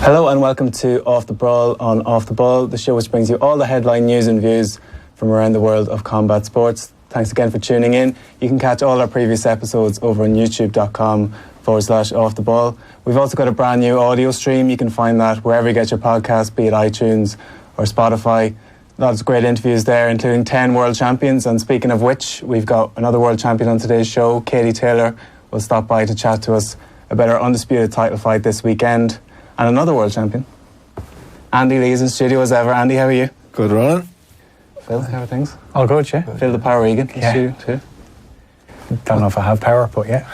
Hello and welcome to Off the Brawl on Off the Ball, the show which brings you all the headline news and views from around the world of combat sports. Thanks again for tuning in. You can catch all our previous episodes over on youtube.com/Off the Ball. We've also got a brand new audio stream. You can find that wherever you get your podcast, be it iTunes or Spotify. Lots of great interviews there, including 10 world champions. And speaking of which, we've got another world champion on today's show. Katie Taylor will stop by to chat to us about our undisputed title fight this weekend. And another world champion, Andy Lee, is in studio as ever. Andy, how are you? Good, Ronan. Phil, how are things? All good, yeah. Phil the Power Egan in studio too. Don't know if I have power, but yeah.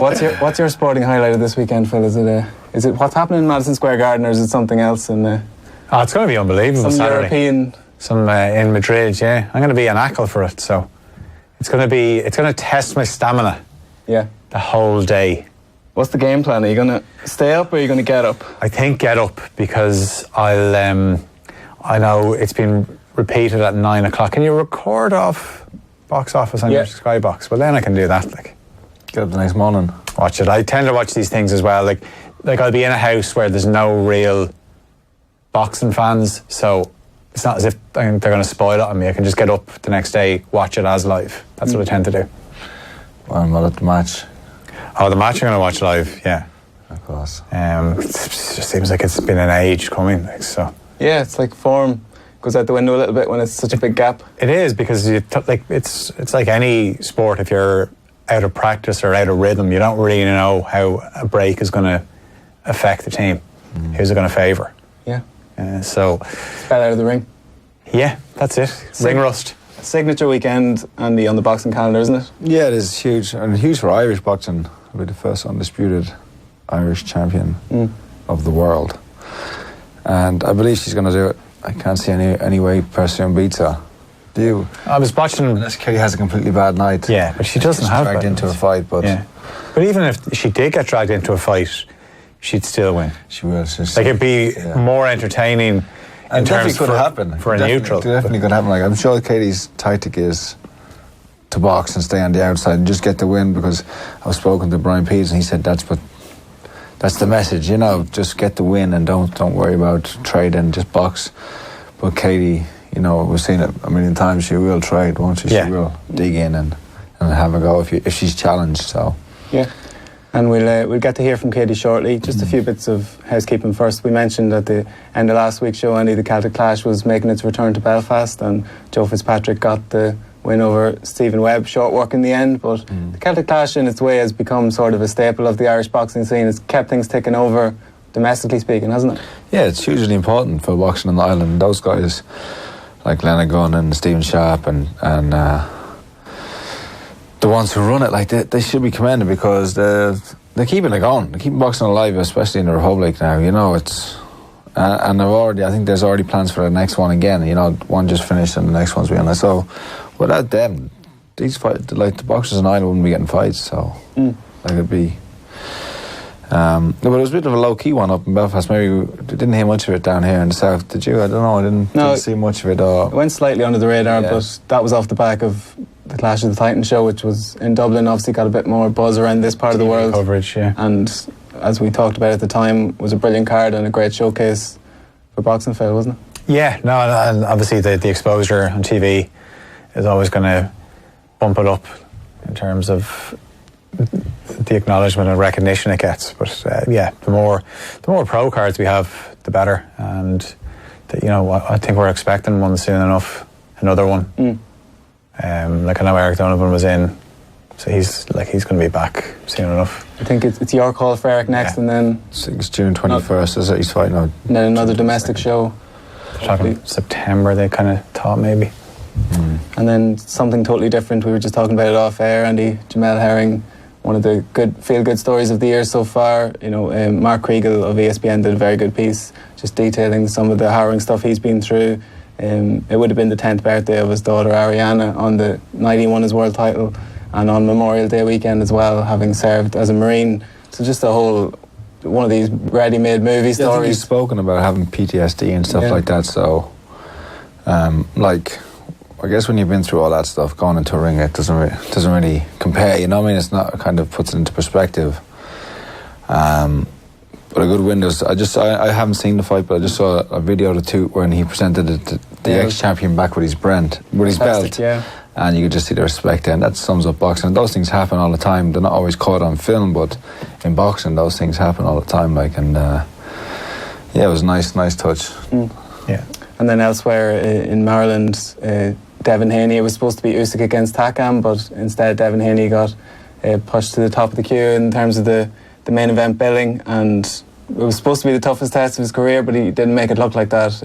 What's your sporting highlight of this weekend, Phil? Is it what's happening in Madison Square Garden, or is it something else? It's going to be unbelievable. Some Saturday. European. Some in Madrid, yeah. I'm going to be an ackle for it, so it's going to test my stamina. Yeah. The whole day. What's the game plan? Are you going to stay up or are you going to get up? I think get up, because I know it's been repeated at 9 o'clock. Can you record off box office on your Skybox? Well, then I can do that. Get up the next morning. Watch it. I tend to watch these things as well. Like I'll be in a house where there's no real boxing fans, so it's not as if they're going to spoil it on me. I can just get up the next day, watch it as live. That's what I tend to do. Well, I'm not at the match. Oh, the match you're going to watch live, yeah. Of course. It just seems like it's been an age coming, so. Yeah, it's like form goes out the window a little bit when it's such a big gap. It is, because it's like any sport. If you're out of practice or out of rhythm, you don't really know how a break is going to affect the team. Who's it going to favour? Yeah. So. Fell out of the ring. Yeah, that's it. Ring rust. Signature weekend, Andy, on the boxing calendar, isn't it? Yeah, it is huge. And huge for Irish boxing. We'll be the first undisputed Irish champion of the world. And I believe she's going to do it. I can't see any way Persoon beats her. Do you? I was watching. Unless Katie has a completely bad night. Yeah, but she doesn't have dragged into a fight, but yeah. But even if she did get dragged into a fight, she'd still win. She will. It'd be more entertaining. And definitely could happen for a neutral. Definitely could happen. Like, I'm sure Katie's tactic is to box and stay on the outside and just get the win, because I was spoken to Brian Pease and he said that's the message, just get the win and don't worry about trading, just box. But Katie, we've seen it a million times, she will trade, won't she? Yeah. She will dig in and have a go if she's challenged. So yeah. And we'll get to hear from Katie shortly. Just a few bits of housekeeping first. We mentioned at the end of last week's show, Andy, the Celtic Clash was making its return to Belfast, and Joe Fitzpatrick got the win over Stephen Webb. Short work in the end, but the Celtic Clash in its way has become sort of a staple of the Irish boxing scene. It's kept things ticking over, domestically speaking, hasn't it? Yeah, it's hugely important for boxing on the island. Those guys like Lanagun and Stephen Sharp and the ones who run it, they should be commended, because they're keeping it going. They're keeping boxing alive, especially in the Republic now. It's and I think there's already plans for the next one again. One just finished and the next one's being. So without them, these fights, the boxers in Ireland wouldn't be getting fights. So it'd be. But it was a bit of a low key one up in Belfast. Maybe we didn't hear much of it down here in the south. Did you? I don't know. I didn't see much of it. It went slightly under the radar, but that was off the back of the Clash of the Titans show, which was in Dublin. Obviously got a bit more buzz around this part of the world. Coverage, yeah. And as we talked about at the time, was a brilliant card and a great showcase for boxing, Phil, wasn't it? Yeah, no, and obviously the exposure on TV is always going to bump it up in terms of the acknowledgement and recognition it gets. But the more pro cards we have, the better. And I think we're expecting one soon enough. Another one. I know Eric Donovan was in, so he's going to be back soon enough. I think it's your call for Eric next, and then it's June 21st. Is it? He's fighting out. And then another domestic show. They're talking September. They kind of thought maybe. And then something totally different. We were just talking about it off air. Andy, Jamel Herring, one of the feel-good stories of the year so far. Mark Kriegel of ESPN did a very good piece, just detailing some of the harrowing stuff he's been through. It would have been the 10th birthday of his daughter Ariana on the night he won his world title, and on Memorial Day weekend as well, having served as a Marine. So just a whole one of these ready-made movie stories. I think he's spoken about having PTSD and stuff like that. So, I guess when you've been through all that stuff, going into a ring, it doesn't really compare. It's not, kind of puts it into perspective. But a good win. I haven't seen the fight, but I just saw a video or two when he presented it to the ex-champion back with his belt. Yeah. And you could just see the respect there, and that sums up boxing. And those things happen all the time. They're not always caught on film, but in boxing, those things happen all the time. It was a nice touch. Yeah. And then elsewhere in Maryland, Devin Haney, it was supposed to be Usyk against Takam, but instead Devin Haney got pushed to the top of the queue in terms of the main event billing, and it was supposed to be the toughest test of his career, but he didn't make it look like that.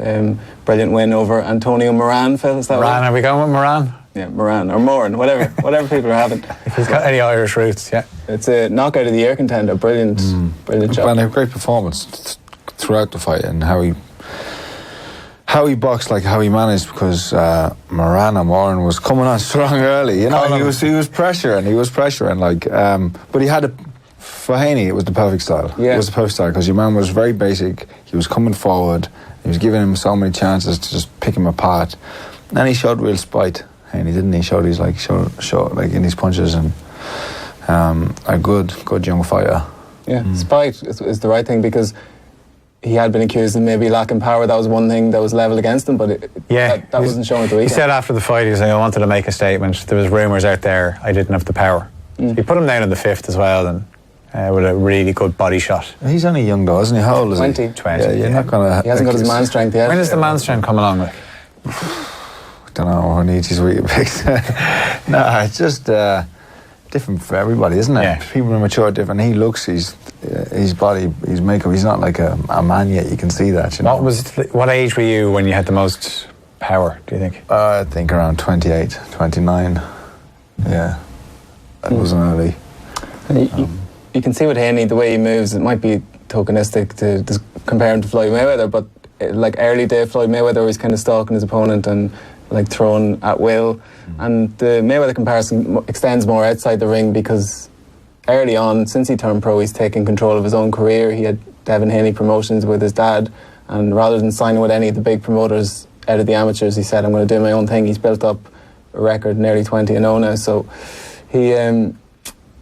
Brilliant win over Antonio Moran, Phil, is that Moran, right? are we going with Moran? Yeah, Moran, or Moran, whatever people are having. If he's got any Irish roots, yeah. It's a knockout of the year contender, brilliant job. And a great performance throughout the fight, and how he boxed, how he managed, because Moran was coming on strong early. He was pressuring, but he had for Haney, it was the perfect style. Yeah. It was the perfect style, because your man was very basic. He was coming forward. He was giving him so many chances to just pick him apart. And he showed real spite, Haney, didn't he? Showed his in his punches, and a good young fighter. Yeah, spite is the right thing, because he had been accused of maybe lacking power. That was one thing that was levelled against him, but that wasn't shown at the weekend. He said after the fight, he was I wanted to make a statement. There was rumours out there I didn't have the power. So he put him down in the 5th as well, and with a really good body shot. He's only young though, isn't he? How old is 20. he? 20. Yeah, you're not gonna. He hasn't got his man strength yet. When does the man strength come along with? I don't know. Who needs his weak picks? No, it's just different for everybody, isn't it? Yeah. People are mature different. He looks, his body, his makeup. He's not like a man yet. You can see that. You know? What age were you when you had the most power, do you think? I think around 28, 29. Yeah, that wasn't early. You can see with Haney, the way he moves, it might be tokenistic to just compare him to Floyd Mayweather, but early day Floyd Mayweather was kind of stalking his opponent and throwing at will. And the Mayweather comparison extends more outside the ring, because early on, since he turned pro, he's taken control of his own career. He had Devin Haney Promotions with his dad, and rather than signing with any of the big promoters out of the amateurs, he said, I'm going to do my own thing. He's built up a record, nearly 20-0 now, so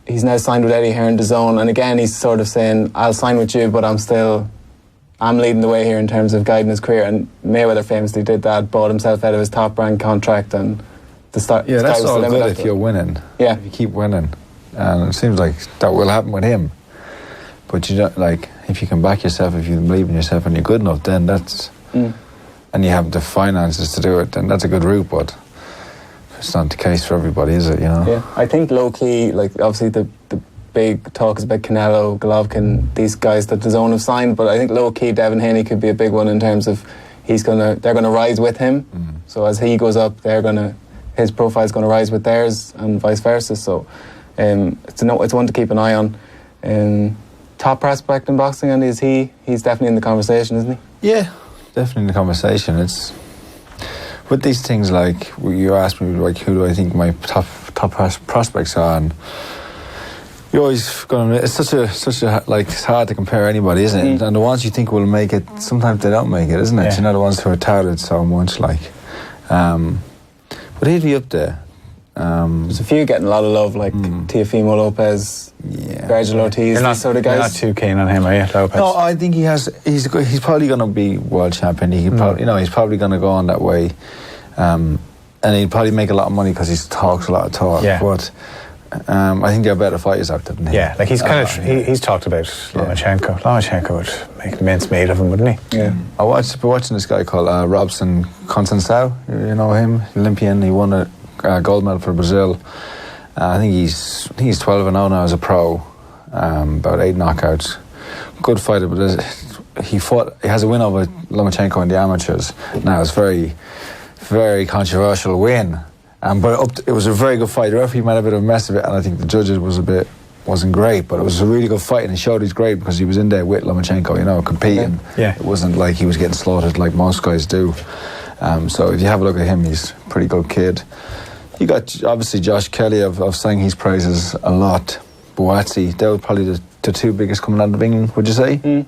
he's now signed with Eddie here in DAZN, and again he's sort of saying, I'll sign with you, but I'm leading the way here in terms of guiding his career. And Mayweather famously did that, bought himself out of his top rank contract, and that's all good if you're winning. Yeah, if you keep winning, and it seems like that will happen with him. But you don't, if you can back yourself, if you believe in yourself and you're good enough, then that's and you have the finances to do it, then that's a good route. But it's not the case for everybody, is it? Yeah, I think low key, obviously the big talk is about Canelo, Golovkin, these guys that DAZN have signed, but I think low key Devin Haney could be a big one in terms of they're gonna rise with him. So as he goes up, his profile's gonna rise with theirs, and vice versa. So it's one to keep an eye on. Top prospect in boxing, and he's definitely in the conversation, isn't he? Yeah, definitely in the conversation. It's with these things, you asked me, who do I think my top prospects are, and you're always going to, it's such a it's hard to compare anybody, isn't it? And the ones you think will make it, sometimes they don't make it, isn't it? Yeah. The ones who are touted so much, but he'd be up there. There's a few getting a lot of love, Teofimo Lopez, Virgil Ortiz, these sort of guys. You're not too keen on him, are you, Lopez? No, I think he's probably going to be world champion. He's probably going to go on that way, and he'd probably make a lot of money because he talks a lot of talk. Yeah. But I think there are better fighters out there than him. Yeah, he's he's talked about Lomachenko. Lomachenko would make mincemeat of him, wouldn't he? Yeah. I watched watching this guy called Robson Conceição. You know him, Olympian. He won a gold medal for Brazil. I think he's 12-0 now as a pro. About 8 knockouts. Good fighter, but he has a win over Lomachenko in the amateurs. Now it's very, very controversial win. But it was a very good fight. The referee made a bit of a mess of it, and I think the judges wasn't great, but it was a really good fight, and he showed he's great because he was in there with Lomachenko, competing. Yeah. It wasn't like he was getting slaughtered like most guys do. So if you have a look at him, he's a pretty good kid. You got obviously Josh Kelly. I've sang his praises a lot. Boatsy, they were probably the two biggest coming out of England, would you say?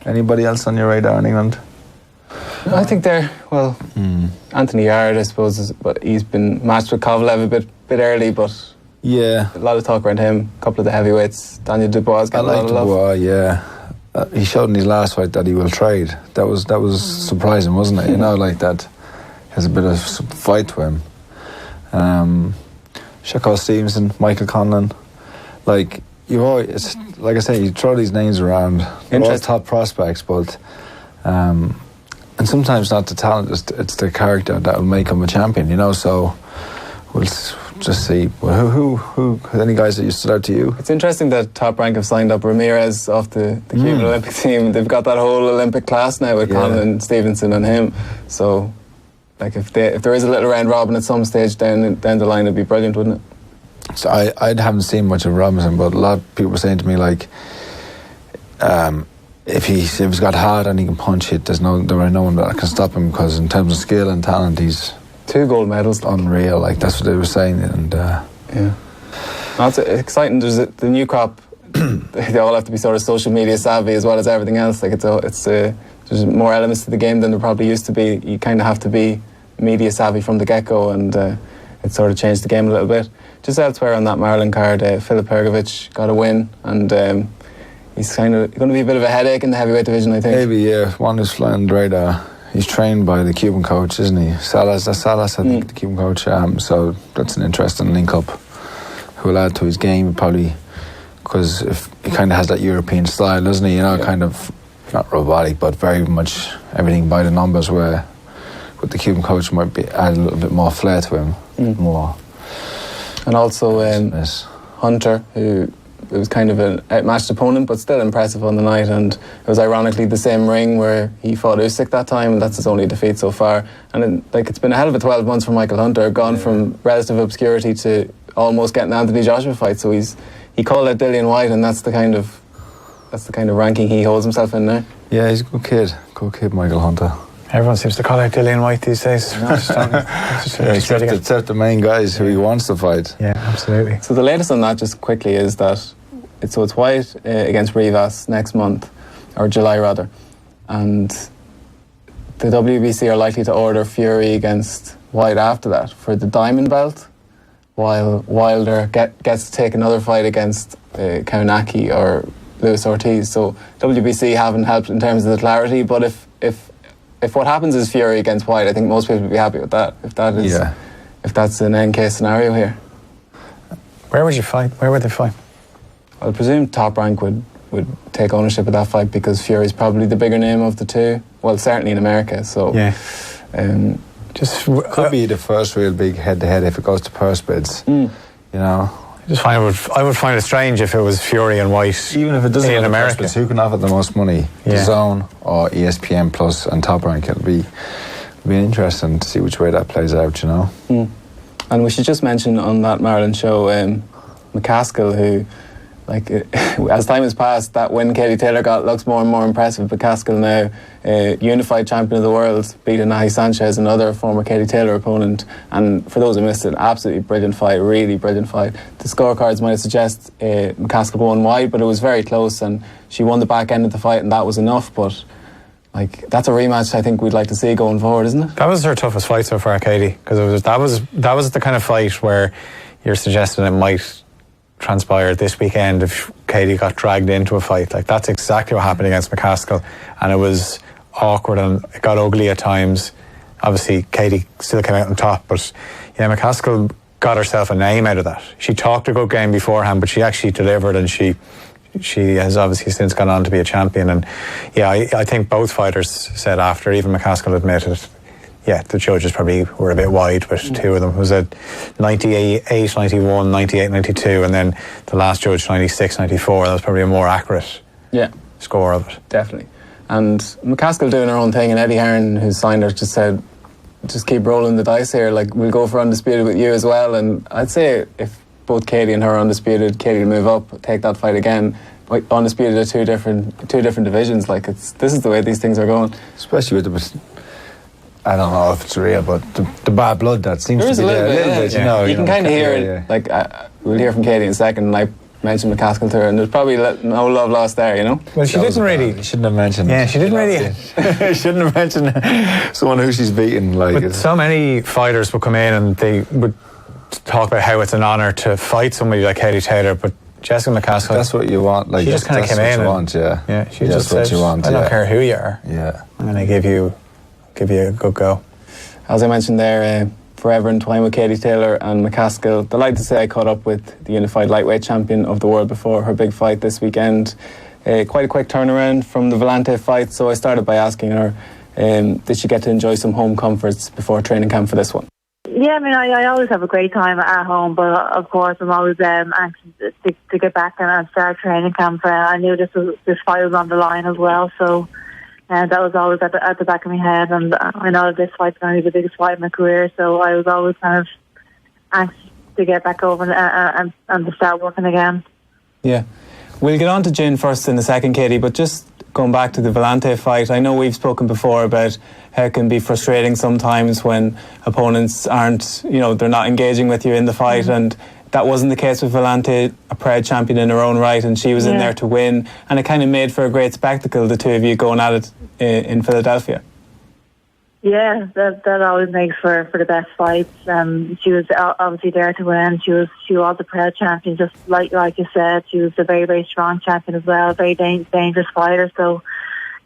Anybody else on your radar in England? I think Anthony Yard, I suppose, but he's been matched with Kovalev a bit early, but yeah, a lot of talk around him. A couple of the heavyweights, Daniel Dubois, got a lot of love. Dubois, yeah. he showed in his last fight that he will trade. That was surprising, wasn't it? You know, like that has a bit of some fight to him. Shakur Stevenson, Michael Conlan, like you always, like I say, you throw these names around. They're all top prospects, but and sometimes not the talent, it's the character that will make him a champion. You know, so we'll just see. Well, who any guys that stood out to you? It's interesting that Top Rank have signed up Ramirez off the Cuban Olympic team. They've got that whole Olympic class now with Conlan, Stevenson and him. So, like, if there is a little round robin at some stage down the line, it'd be brilliant, wouldn't it? So I haven't seen much of Robinson, but a lot of people were saying to me, like, if he's got hard and he can punch it, there ain't no one that can stop him, because in terms of skill and talent, he's 2 gold medals, unreal. Like, that's what they were saying, and yeah, that's exciting. There's the new crop. They all have to be sort of social media savvy as well as everything else. Like, there's more elements to the game than there probably used to be. You kind of have to be media savvy from the get-go, and it sort of changed the game a little bit. Just elsewhere on that Marlon card, Filip Pergovic got a win, and he's kind of going to be a bit of a headache in the heavyweight division, I think. Maybe, yeah. One who's flying the radar. He's trained by the Cuban coach, isn't he? Salas, I think, the Cuban coach. So that's an interesting link-up who will add to his game, probably, because if he kind of has that European style, doesn't he? You know, kind of, not robotic, but very much everything by the numbers, where with the Cuban coach might be add a little bit more flair to him, more. And also Hunter, who was kind of an outmatched opponent, but still impressive on the night. And it was ironically the same ring where he fought Usyk that time, and that's his only defeat so far. And it's been a hell of a 12 months for Michael Hunter, gone from relative obscurity to almost getting an Anthony Joshua fight. So he called out Dillian Whyte, and that's the kind of ranking he holds himself in now. Yeah, he's a good kid, Michael Hunter. Everyone seems to call out Dillian Whyte these days. Except the main guys who he wants to fight. Yeah, absolutely. So the latest on that, just quickly, is that it's Whyte against Rivas next month, or July rather, and the WBC are likely to order Fury against Whyte after that for the diamond belt, while Wilder gets to take another fight against Kaunaki or Luis Ortiz. So WBC haven't helped in terms of the clarity, but if what happens is Fury against Whyte, I think most people would be happy with that. If that's an end case scenario here. Where would you fight? Where would they fight? I presume Top Rank would take ownership of that fight, because Fury's probably the bigger name of the two. Well, certainly in America. So yeah, could be the first real big head-to-head if it goes to purse bids. You know. I would find it strange if it was Fury and Whyte. Even if it doesn't in America, who can offer the most money? Yeah. The Zone or ESPN Plus and Top Rank. It'll be interesting to see which way that plays out. You know. And we should just mention on that Maryland show, McCaskill, who, like, as time has passed, that win Katie Taylor got looks more and more impressive. McCaskill now, unified champion of the world, beating Nahi Sanchez, another former Katie Taylor opponent. And for those who missed it, absolutely brilliant fight, really brilliant fight. The scorecards might suggest McCaskill won wide, but it was very close, and she won the back end of the fight, and that was enough. But like, that's a rematch I think we'd like to see going forward, isn't it? That was her toughest fight so far, Katie, because that was the kind of fight where you're suggesting it might transpire this weekend if Katie got dragged into a fight. Like, that's exactly what happened against McCaskill, and it was awkward and it got ugly at times. Obviously Katie still came out on top, but yeah, McCaskill got herself a name out of that. She talked a good game beforehand, but she actually delivered, and she has obviously since gone on to be a champion. And yeah, I think both fighters said after, even McCaskill admitted, yeah, the judges probably were a bit wide with two of them. It was at 98, 91, 98, 92, and then the last judge 96, 94. That was probably a more accurate score of it. Definitely. And McCaskill doing her own thing, and Eddie Hearn, who signed her, just said, just keep rolling the dice here, like, we'll go for Undisputed with you as well. And I'd say if both Katie and her are Undisputed, Katie will move up, take that fight again. Undisputed are two different divisions. Like, this is the way these things are going. Especially with the, I don't know if it's real, but the bad blood that seems to be there a little bit. You know, you can kind of hear it. Like, we'll hear from Katie in a second, and I mentioned McCaskill to her, and there's probably no love lost there, you know. Well, she didn't really. You shouldn't have mentioned. Yeah, she didn't really. Shouldn't have mentioned someone who she's beaten. Like, but so many fighters would come in and they would talk about how it's an honour to fight somebody like Katie Taylor, but Jessica McCaskill. That's what you want. Like she just kind of came in. Yeah, she just said, what you want. I don't care who you are. Yeah, I'm going to give you a good go. As I mentioned there, forever entwined with Katie Taylor and McCaskill. Delighted to say I caught up with the unified lightweight champion of the world before her big fight this weekend. Quite a quick turnaround from the Volante fight, so I started by asking her, did she get to enjoy some home comforts before training camp for this one? Yeah, I mean, I always have a great time at home, but of course I'm always anxious to get back and start training camp. I knew this fight was on the line as well, so that was always at the back of my head. And I know this fight's going to be the biggest fight in my career, so I was always kind of anxious to get back over and to start working again. Yeah. We'll get on to June first in a second, Katie, but just going back to the Volante fight, I know we've spoken before about how it can be frustrating sometimes when opponents aren't, they're not engaging with you in the fight, and that wasn't the case with Volante, a proud champion in her own right, and she was in there to win, and it kind of made for a great spectacle, the two of you going at it in Philadelphia. Yeah, that always makes for the best fights. She was obviously there to win. She was a proud champion, just like you said. She was a very, very strong champion as well, a very dangerous fighter. So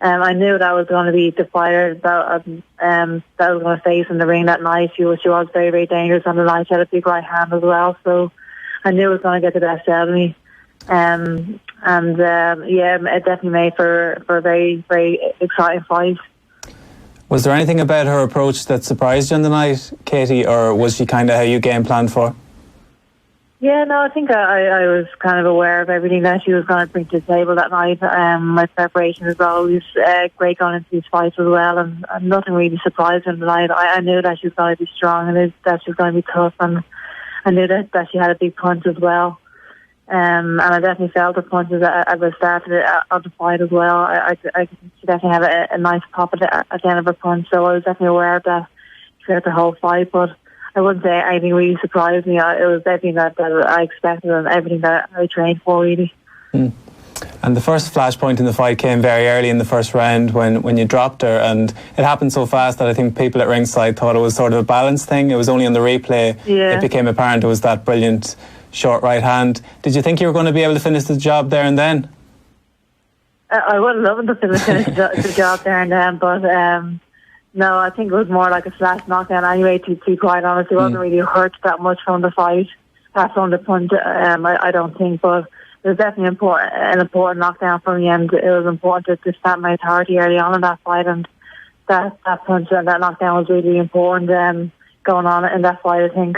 I knew that was going to be the fighter that I was going to face in the ring that night. She was very, very dangerous on the night. She had a big right hand as well, so I knew it was going to get the best out of me. It definitely made for a very, very exciting fight. Was there anything about her approach that surprised you on the night, Katie, or was she kind of how you game planned for? Yeah, no, I think I was kind of aware of everything that she was going to bring to the table that night. My preparation was always great going into these fights as well, and nothing really surprised me on the night. I knew that she was going to be strong and that she was going to be tough, and I knew that she had a big punch as well. And I definitely felt the punches at the start of the fight as well. I she definitely had a nice pop at the end of her punch, so I was definitely aware of that throughout the whole fight. But I wouldn't say anything really surprised me. It was everything that I expected and everything that I trained for, really. And the first flashpoint in the fight came very early in the first round when you dropped her, and it happened so fast that I think people at ringside thought it was sort of a balance thing. It was only on the replay it became apparent it was that brilliant short right hand. Did you think you were going to be able to finish the job there and then? I would have loved to finish the job there and then, but no, I think it was more like a flash knockdown anyway, to be quite honest. It wasn't really hurt that much from the fight, from the punch, I don't think, but it was definitely an important knockdown for me, and it was important to stamp my authority early on in that fight, and that punch and that knockdown was really important going on in that fight, I think.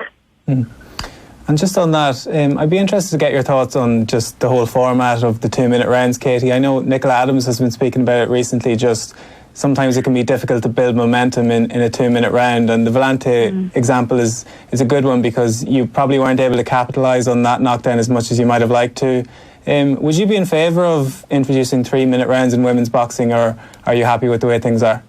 And just on that, I'd be interested to get your thoughts on just the whole format of the 2-minute rounds, Katie. I know Nicola Adams has been speaking about it recently, just sometimes it can be difficult to build momentum in a 2-minute round, and the Volante example is a good one because you probably weren't able to capitalise on that knockdown as much as you might have liked to. Would you be in favour of introducing 3-minute rounds in women's boxing, or are you happy with the way things are?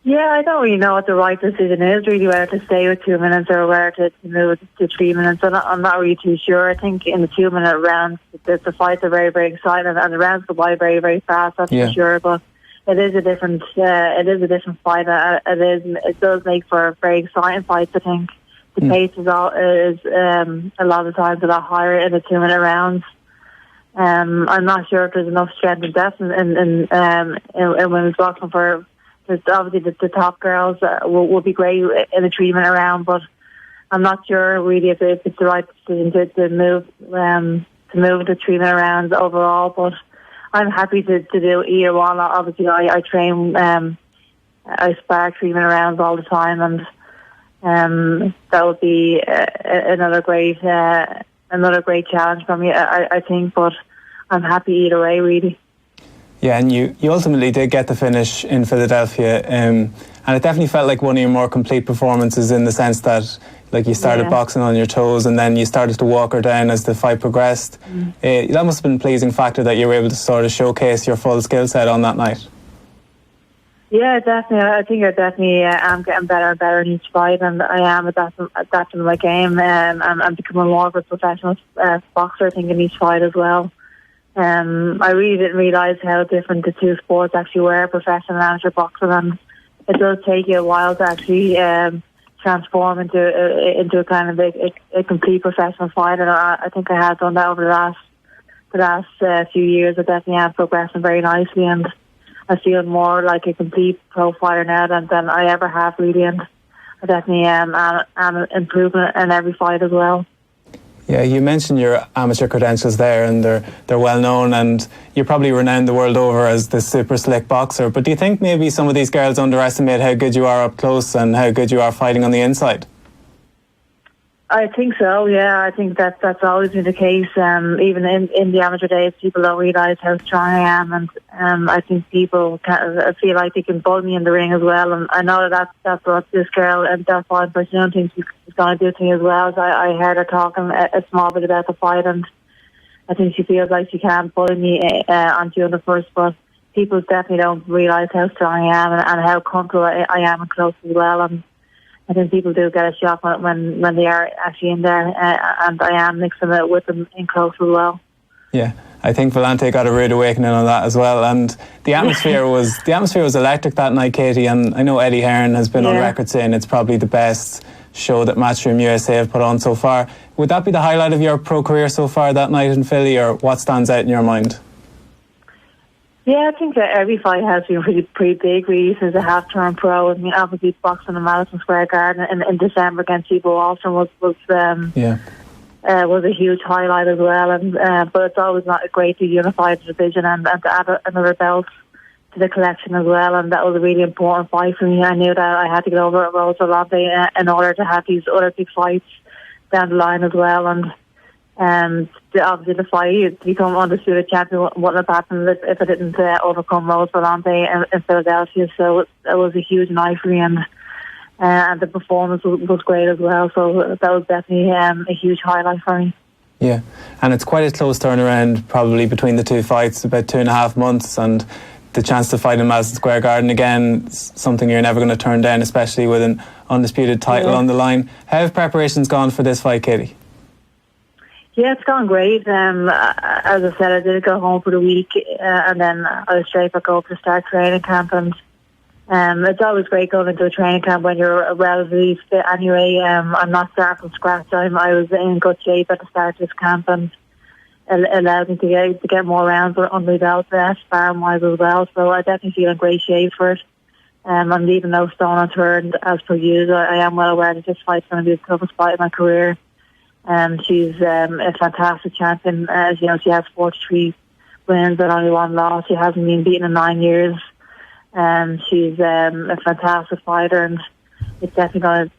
Yeah, I don't really know what the right decision is, really, whether to stay with 2 minutes or whether to move to 3 minutes. I'm not really too sure. I think in the 2-minute rounds, the fights are very, very exciting, and the rounds go by very, very fast, that's for sure. But it is a different fight. It does make for very exciting fights, I think. The pace is a lot of times a lot higher in the 2-minute rounds. I'm not sure if there's enough strength and depth in women's boxing for. Obviously, the top girls will be great in a 3-minute round, but I'm not sure really if it's the right decision to move to 3-minute rounds overall. But I'm happy to do either one. Obviously, I train, I spar 3-minute rounds all the time, and that would be another great challenge for me, I think. But I'm happy either way, really. Yeah, and you ultimately did get the finish in Philadelphia, and it definitely felt like one of your more complete performances in the sense that, like, you started boxing on your toes and then you started to walk her down as the fight progressed. That must have been a pleasing factor that you were able to sort of showcase your full skill set on that night. Yeah, definitely. I think I definitely am getting better and better in each fight, and I am adapting my game, and I'm becoming more of a professional boxer, I think, in each fight as well. I really didn't realise how different the two sports actually were, professional and amateur boxing, and it does take you a while to actually transform into a kind of a complete professional fighter. I think I have done that over the last few years. I definitely am progressing very nicely, and I feel more like a complete pro fighter now than I ever have really, and I definitely am improving in every fight as well. Yeah, you mentioned your amateur credentials there, and they're well known, and you're probably renowned the world over as the super slick boxer. But do you think maybe some of these girls underestimate how good you are up close and how good you are fighting on the inside? I think so, yeah. I think that's always been the case. Even in the amateur days, people don't realise how strong I am, and I think people feel like they can bull me in the ring as well. And I know that's what this girl and Delfine Persoon thinks she's going to do to me as well. So I heard her talking a small bit about the fight, and I think she feels like she can't bully me on June the 1st. But people definitely don't realise how strong I am and how comfortable I am and close as well. And I think people do get a shock when they are actually in there, and I am mixing it with them in close as well. Yeah, I think Vellante got a rude awakening on that as well, and the atmosphere was electric that night, Katie. And I know Eddie Hearn has been on record saying it's probably the best show that Matchroom USA have put on so far. Would that be the highlight of your pro career so far, that night in Philly, or what stands out in your mind? Yeah, I think that every fight has been pretty big, really, since I have turned pro. I mean, obviously boxing in Madison Square Garden in December against Evo Alston was a huge highlight as well. And but it's always not great to unify the division and to add another belt to the collection as well. And that was a really important fight for me. I knew that I had to get over at Rose Vellante in order to have these other big fights down the line as well. And obviously the fight to become Undisputed Champion wouldn't have happened if I didn't overcome Rose Vellante in Philadelphia. So it was a huge night for me, and the performance was great as well. So that was definitely a huge highlight for me. Yeah, and it's quite a close turnaround probably between the two fights, about 2.5 months, and the chance to fight in Madison Square Garden again, something you're never going to turn down, especially with an undisputed title on the line. How have preparations gone for this fight, Katie? Yeah, it's gone great. As I said, I did go home for the week, and then I was straight back up to start training camp. And it's always great going into a training camp when you're relatively fit anyway. I'm not starting from scratch. I was in good shape at the start of this camp, and it allowed me to get more rounds under my belt, sparring-wise as well. So I definitely feel in great shape for it. I'm leaving no stone unturned as per usual. I am well aware that this fight's going to be the toughest fight of my career. She's a fantastic champion. As you know, she has 43 wins and only 1 loss. She hasn't been beaten in 9 years. She's a fantastic fighter, and it's definitely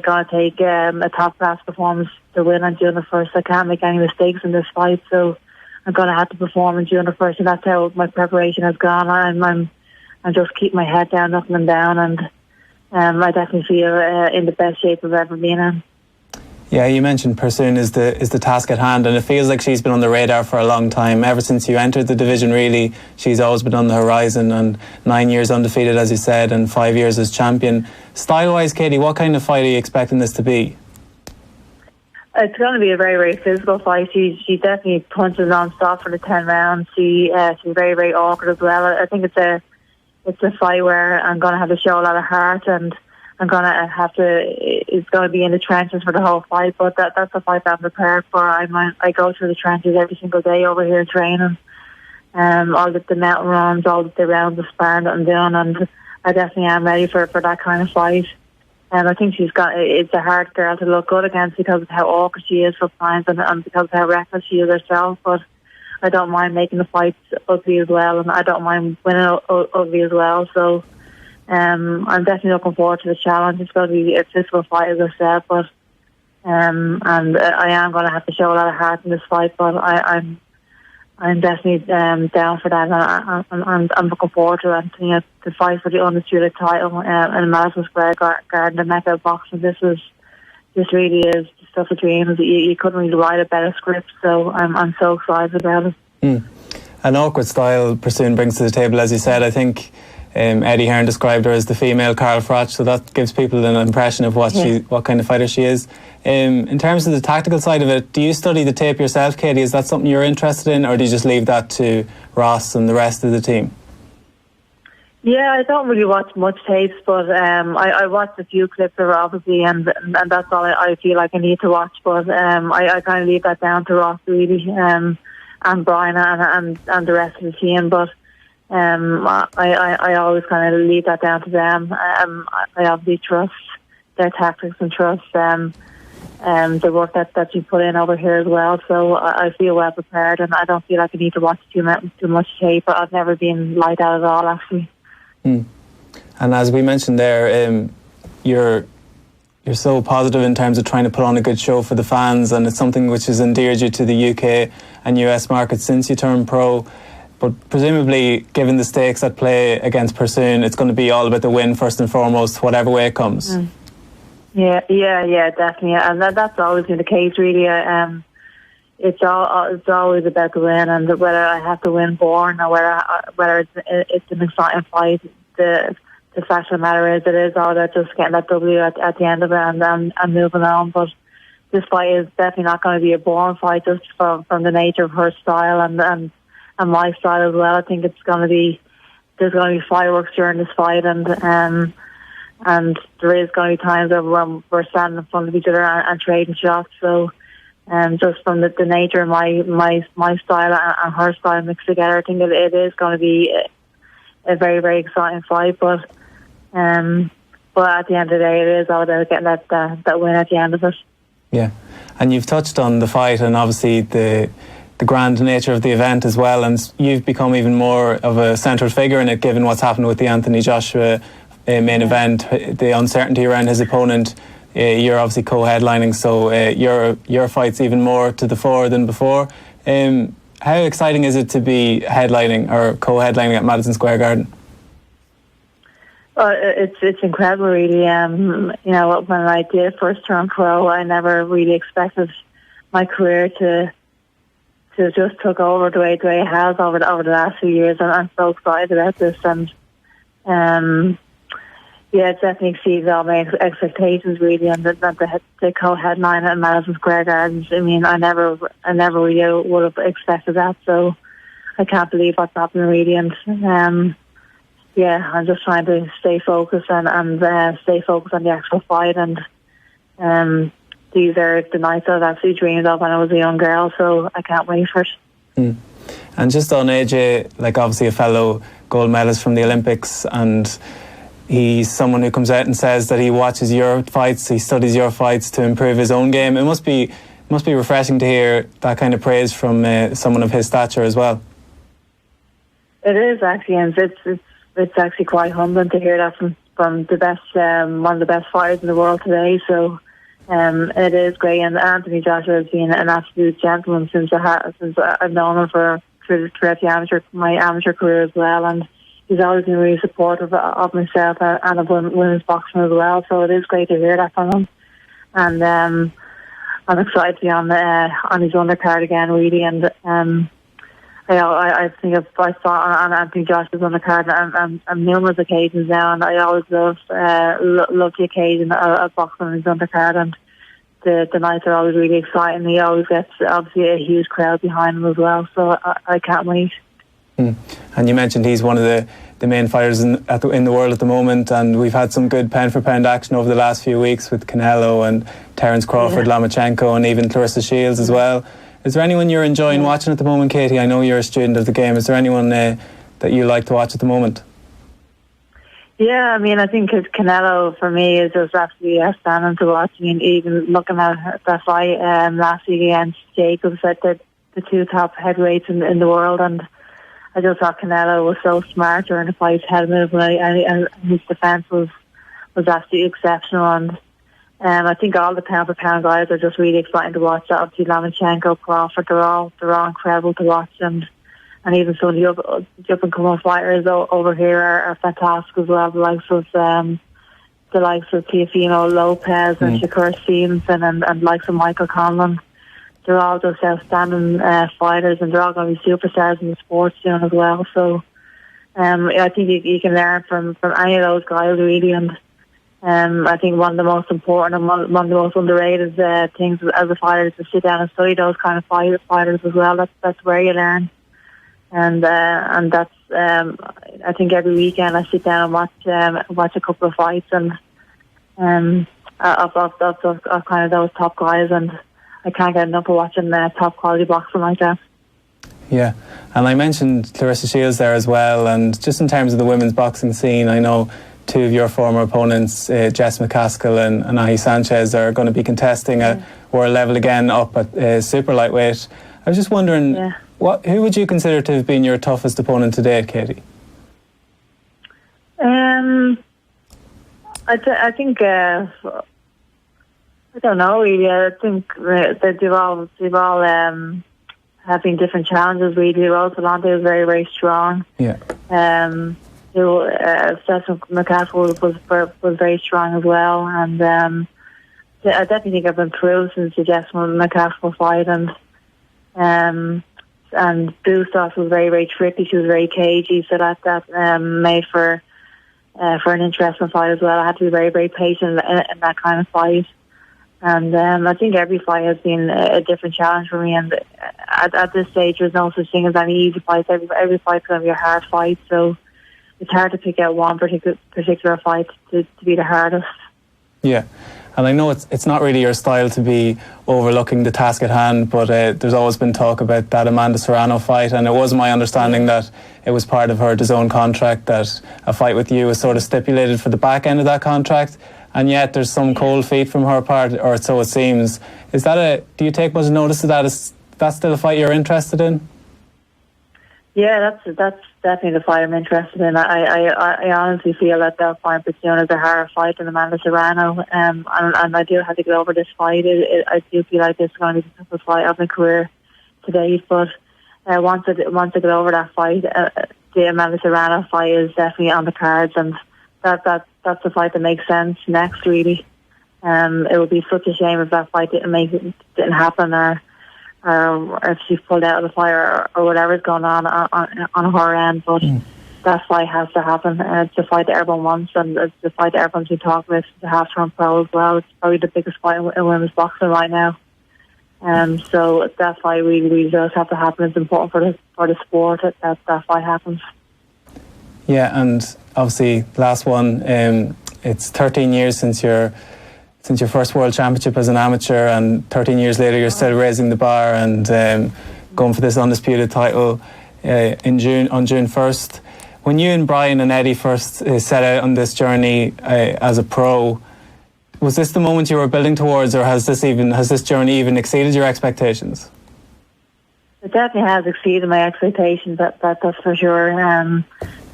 going to take a top class performance to win on June the 1st. I can't make any mistakes in this fight, so I'm going to have to perform on June the 1st, and that's how my preparation has gone. I'm just keeping my head down, nothing down, and I definitely feel in the best shape I've ever been in. Yeah, you mentioned Persoon is the task at hand, and it feels like she's been on the radar for a long time. Ever since you entered the division, really, she's always been on the horizon, and 9 years undefeated, as you said, and 5 years as champion. Style-wise, Katie, what kind of fight are you expecting this to be? It's going to be a very, very physical fight. She definitely punches non-stop for the 10 rounds. She's very, very awkward as well. I think it's a fight where I'm going to have to show a lot of heart, and I'm going to have to. It's going to be in the trenches for the whole fight, but that's a fight that I'm prepared for. I go through the trenches every single day over here training. All the mountain runs, all the rounds of sparring that I'm doing, and I definitely am ready for that kind of fight. And I think it's a hard girl to look good against because of how awkward she is sometimes, and because of how reckless she is herself. But I don't mind making the fights ugly as well, and I don't mind winning ugly as well. So I'm definitely looking forward to the challenge. It's going to be a physical fight, as I said, but and I am going to have to show a lot of heart in this fight. But I'm definitely down for that, and I'm looking forward to it. You know, to fight for the undisputed title in Madison Square Garden, the mecca of boxing. This really is the stuff of dreams. You couldn't really write a better script, so I'm so excited about it. An awkward style Persoon brings to the table, as you said. I think Eddie Hearn described her as the female Carl Froch, so that gives people an impression of what kind of fighter she is. In terms of the tactical side of it, do you study the tape yourself, Katie? Is that something you're interested in, or do you just leave that to Ross and the rest of the team? Yeah, I don't really watch much tapes, but I watched a few clips of her, obviously, and that's all I feel like I need to watch. But I kind of leave that down to Ross, really, and Brian and the rest of the team. But I always kind of leave that down to them. I obviously trust their tactics and trust the work that you put in over here as well. So I feel well prepared, and I don't feel like I need to watch too much tape. But I've never been light out at all, actually. And as we mentioned there, you're so positive in terms of trying to put on a good show for the fans, and it's something which has endeared you to the UK and US markets since you turned pro. But presumably, given the stakes at play against Persoon, it's going to be all about the win first and foremost, whatever way it comes. Yeah, definitely, and that's always been the case, really. It's always about the win, and whether I have to win born or whether it's an exciting fight. The fact of the matter is, it is all about just getting that W at the end of it and moving on. But this fight is definitely not going to be a boring fight, just from the nature of her style and my style as well. I think there's going to be fireworks during this fight, and there is going to be times when we're standing in front of each other and trading shots. So. Just from the nature of my style and her style mixed together, I think it is going to be a very, very exciting fight. But at the end of the day, it is all about getting that win at the end of it. Yeah, and you've touched on the fight and obviously the grand nature of the event as well, and you've become even more of a central figure in it, given what's happened with the Anthony Joshua main event, the uncertainty around his opponent. You're obviously co-headlining, so your fight's even more to the fore than before. How exciting is it to be headlining or co-headlining at Madison Square Garden? It's incredible, really. When I did first turn pro, I never really expected my career to just took over the way it has over the last few years, and I'm so excited about this. And it's definitely exceeded all my expectations, really, and the co-headline at Madison Square Garden. I mean, I never really would have expected that, so I can't believe what's happening, really. And I'm just trying to stay focused and stay focused on the actual fight. And these are the nights I've actually dreamed of when I was a young girl, so I can't wait for it. And just on AJ, like obviously a fellow gold medalist from the Olympics, and he's someone who comes out and says that he watches your fights, he studies your fights to improve his own game. It must be refreshing to hear that kind of praise from someone of his stature as well. It is actually, and it's actually quite humbling to hear that from the best, one of the best fighters in the world today. So it is great, and Anthony Joshua has been an absolute gentleman since I've known him throughout my amateur career as well, and he's always been really supportive of myself and of women's boxing as well. So it is great to hear that from him, and I'm excited to be on his undercard again, really. And I think I saw on Anthony Joshua's undercard on numerous occasions now, and I always love the occasion of boxing on his undercard, and the nights are always really exciting. He always gets obviously a huge crowd behind him as well, so I can't wait. And you mentioned he's one of the main fighters in the world at the moment, and we've had some good pound for pound action over the last few weeks with Canelo and Terence Crawford, Lomachenko, and even Clarissa Shields as well. Is there anyone you're enjoying watching at the moment, Katie? I know you're a student of the game. Is there anyone that you like to watch at the moment? Yeah, I mean, I think Canelo for me is just absolutely outstanding to watch. I mean, even looking at that fight last week against Jacobs, at the two top heavyweights in the world, and I just thought Canelo was so smart during the fight's head movement, and his defence was absolutely exceptional. And I think all the pound for pound guys are just really exciting to watch. Obviously, Lomachenko, Crawford, they're all incredible to watch, and even some of the up and coming fighters over here are fantastic as well. The likes of Teofimo Lopez and Shakur Stevenson and likes of Michael Conlon. They're all just outstanding fighters, and they're all going to be superstars in the sport soon as well. So I think you can learn from any of those guys, really. And I think one of the most important and one of the most underrated things as a fighter is to sit down and study those kind of fighters as well. That's where you learn, and that's I think every weekend I sit down and watch a couple of fights and of kind of those top guys, and I can't get enough of watching top quality boxing like that. Yeah, and I mentioned Clarissa Shields there as well, and just in terms of the women's boxing scene, I know two of your former opponents, Jess McCaskill and Ahi Sanchez, are going to be contesting at world level again up at super lightweight. I was just wondering, who would you consider to have been your toughest opponent to date, Katie? I think I don't know really. I think they've all have been different challenges. Really, Rose Valente was very, very strong. Yeah. Jess McCaskill was very strong as well, and I definitely think I've improved since the Jess McCaskill fight, and Bustos was very, very tricky. She was very cagey, so that made for an interesting fight as well. I had to be very, very patient in that kind of fight. And I think every fight has been a different challenge for me. And at this stage, there's no such thing as any easy fights. Every fight's going to be a hard fight. So it's hard to pick out one particular fight to be the hardest. Yeah. And I know it's not really your style to be overlooking the task at hand, but there's always been talk about that Amanda Serrano fight, and it was my understanding that it was part of her DAZN contract that a fight with you was sort of stipulated for the back end of that contract, and yet there's some cold feet from her part, or so it seems. Do you take much notice of that? Is that still a fight you're interested in? Yeah, that's definitely the fight I'm interested in. I honestly feel that Delfine Persoon is a harder fight than Amanda Serrano, and I do have to get over this fight. I do feel like this is going to be the toughest fight of my career to date, but once I get over that fight, the Amanda Serrano fight is definitely on the cards, and that's the fight that makes sense next, really. It would be such a shame if that fight didn't happen, or if she's pulled out of the fight, or whatever's going on her end. But that fight has to happen. It's the fight that everyone wants, and it's the fight that everyone's been talking about. The half-term pro as well. It's probably the biggest fight in women's boxing right now. So that fight really does have to happen. It's important for the sport that fight happens. Yeah, and obviously, last one. It's 13 years since your first World Championship as an amateur, and 13 years later you're still raising the bar and going for this undisputed title on June 1st. When you and Brian and Eddie first set out on this journey as a pro, was this the moment you were building towards, or has this journey even exceeded your expectations? It definitely has exceeded my expectations, that's for sure.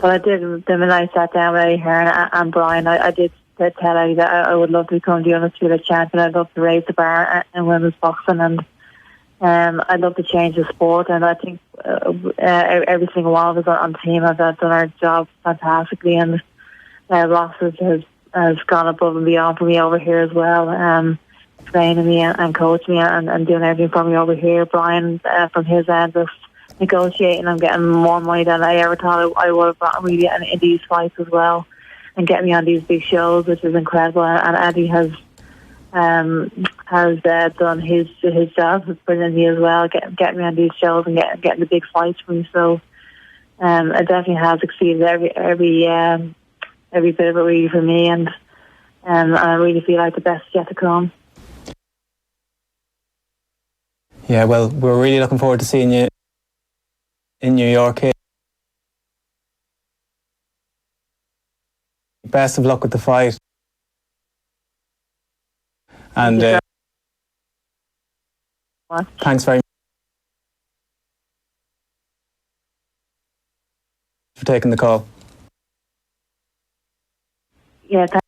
But I did, the minute I sat down with Eddie Hearn and Brian, I did tell Eddie that I would love to become the Undisputed Champion. I'd love to raise the bar in women's boxing, and I'd love to change the sport. And I think every single one of us on the team have done our job fantastically, and Ross has gone above and beyond for me over here as well, training me and coaching me and doing everything for me over here. Brian, from his end, just negotiating and getting more money than I ever thought I would have gotten really in these fights as well, and get me on these big shows, which is incredible. And Eddie has done his job brilliantly as well, getting me on these shows and getting the big fights for me. So it definitely has exceeded every bit of it really for me, and I really feel like the best is yet to come. Yeah, well, we're really looking forward to seeing you in New York. Best of luck with the fight. And thanks very much for taking the call. Yeah, thank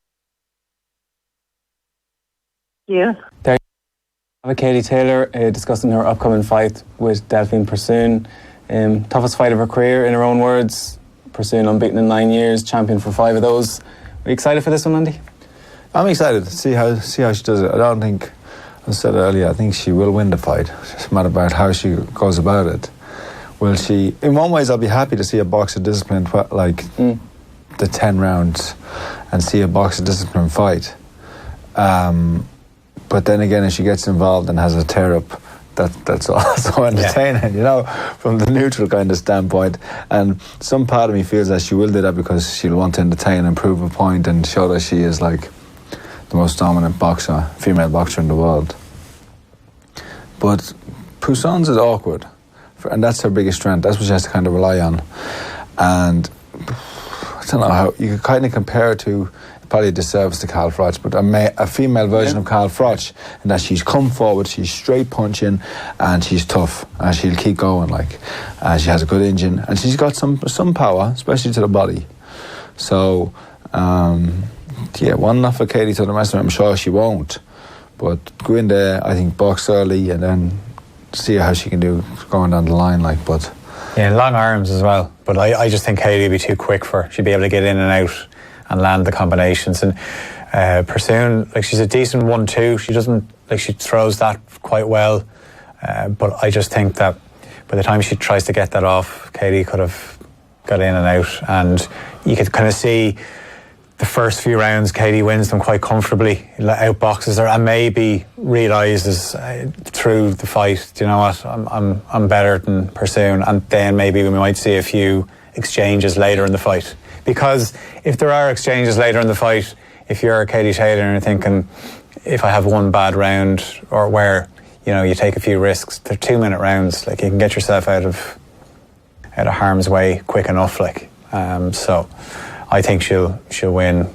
you. There you have Katie Taylor discussing her upcoming fight with Delfine Persoon. Toughest fight of her career, in her own words. Persoon unbeaten in 9 years, champion for 5 of those. Are you excited for this one, Andy? I'm excited to see how she does it. I don't think, as I said earlier, I think she will win the fight. It's just a matter about how she goes about it. Will she? In one ways, I'll be happy to see a boxer disciplined like the 10 rounds and see a boxer disciplined fight. But then again, if she gets involved and has a tear up, that's also entertaining, you know, from the neutral kind of standpoint. And some part of me feels that she will do that because she'll want to entertain and prove a point and show that she is like the most dominant female boxer in the world. But Persoon's is awkward, and that's her biggest strength. That's what she has to kind of rely on. And I don't know how you could kind of compare it to, probably a disservice to Carl Froch, but a female version of Carl Froch, in that she's come forward, she's straight punching, and she's tough, and she'll keep going. She has a good engine, and she's got some power, especially to the body. So, one not for Katie to the rest of it. I'm sure she won't, but go in there, I think, box early, and then see how she can do going down the line. Long arms as well. But I just think Katie would be too quick for her. She'd be able to get in and out and land the combinations. And Persoon, she's a decent 1-2. She doesn't, she throws that quite well. But I just think that by the time she tries to get that off, Katie could have got in and out. And you could kind of see the first few rounds, Katie wins them quite comfortably, outboxes her, and maybe realises through the fight, do you know what, I'm better than Persoon, and then maybe we might see a few exchanges later in the fight. Because if there are exchanges later in the fight, if you're Katie Taylor and you're thinking, if I have one bad round, or where, you take a few risks, they're 2-minute rounds, you can get yourself out of harm's way quick enough, so I think she'll win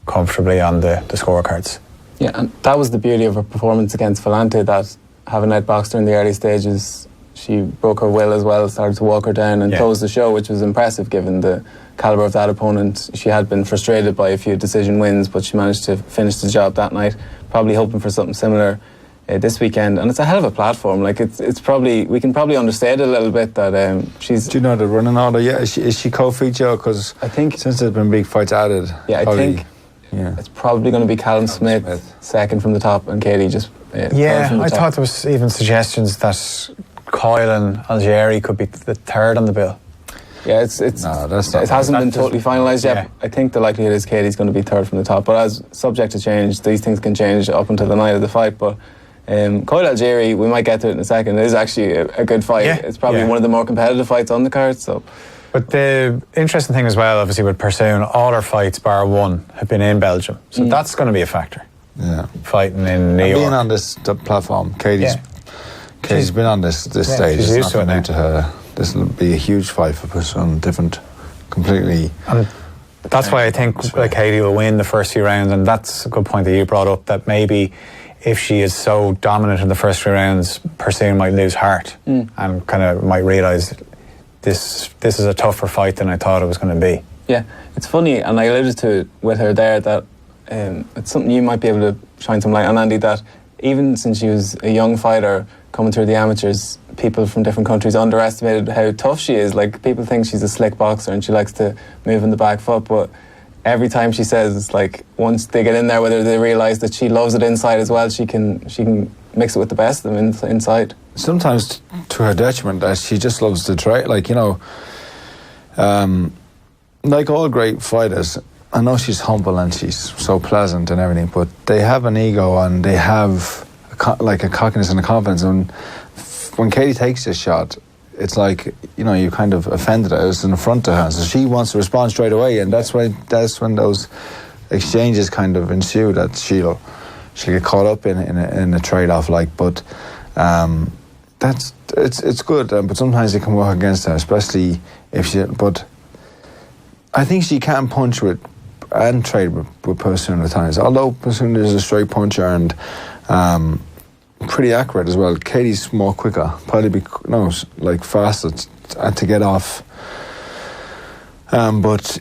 comfortably on the scorecards. Yeah, and that was the beauty of her performance against Vellante, that having outboxed her in the early stages, she broke her will as well, started to walk her down and close the show, which was impressive given the calibre of that opponent. She had been frustrated by a few decision wins, but she managed to finish the job that night, probably hoping for something similar this weekend. And it's a hell of a platform. It's probably, we can probably understate it a little bit that she's... Do you know the running order? Yeah, is she co-feature? Because I think since there's been big fights added, I think it's probably going to be Callum Smith second from the top, and Katie just third from the I top. thought there was even suggestions that Coyle and Algieri could be the third on the bill. Yeah, it hasn't been totally finalised yet. Yeah. I think the likelihood is Katie's going to be third from the top, but as subject to change, these things can change up until the night of the fight. But Coyle Algieri, we might get to it in a second, is actually a good fight. Yeah. It's probably one of the more competitive fights on the card. So, but the interesting thing as well, obviously with Persoon, all her fights bar one have been in Belgium, so that's going to be a factor. Yeah, fighting in New York. Being on this platform, Katie's been on this stage. She's it's used not to it new to her. This will be a huge fight for Persoon, different, completely. And that's why I think Katie will win the first few rounds, and that's a good point that you brought up, that maybe if she is so dominant in the first few rounds, Persoon might lose heart and kind of might realise this is a tougher fight than I thought it was going to be. Yeah, it's funny, and I alluded to it with her there, that it's something you might be able to shine some light on, Andy, that even since she was a young fighter coming through the amateurs, people from different countries underestimated how tough she is. People think she's a slick boxer and she likes to move in the back foot, but every time she says, it's once they get in there, whether they realise that she loves it inside as well, she can mix it with the best of them inside. Sometimes to her detriment, that she just loves to try. Like all great fighters, I know she's humble and she's so pleasant and everything, but they have an ego and they have a cockiness and a confidence. And when Katie takes this shot, it's you kind of offended her. It's an affront to her, so she wants to respond straight away, and that's when those exchanges kind of ensue. That she'll get caught up in a trade-off. But it's good, but sometimes it can work against her, especially if she. But I think she can punch with and trade with Persoon at times. Although Persoon is a straight puncher and pretty accurate as well. Katie's more quicker, probably faster to get off. But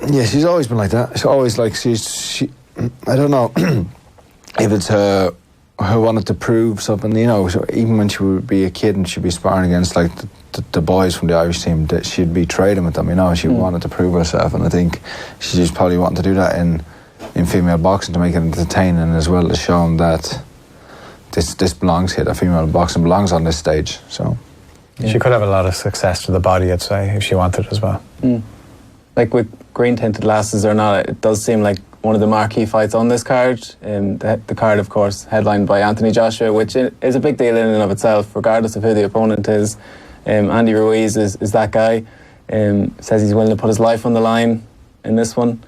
yeah, she's always been like that. She's always she I don't know if it's her wanted to prove something. So even when she would be a kid and she'd be sparring against the boys from the Irish team, that she'd be trading with them. She wanted to prove herself, and I think she's probably wanting to do that in female boxing to make it entertaining as well, to show them that this belongs here. That female boxing belongs on this stage. So she could have a lot of success to the body, I'd say, if she wanted as well. With green tinted glasses or not, it does seem like one of the marquee fights on this card. The card, of course, headlined by Anthony Joshua, which is a big deal in and of itself, regardless of who the opponent is. Andy Ruiz is that guy. Says he's willing to put his life on the line in this one.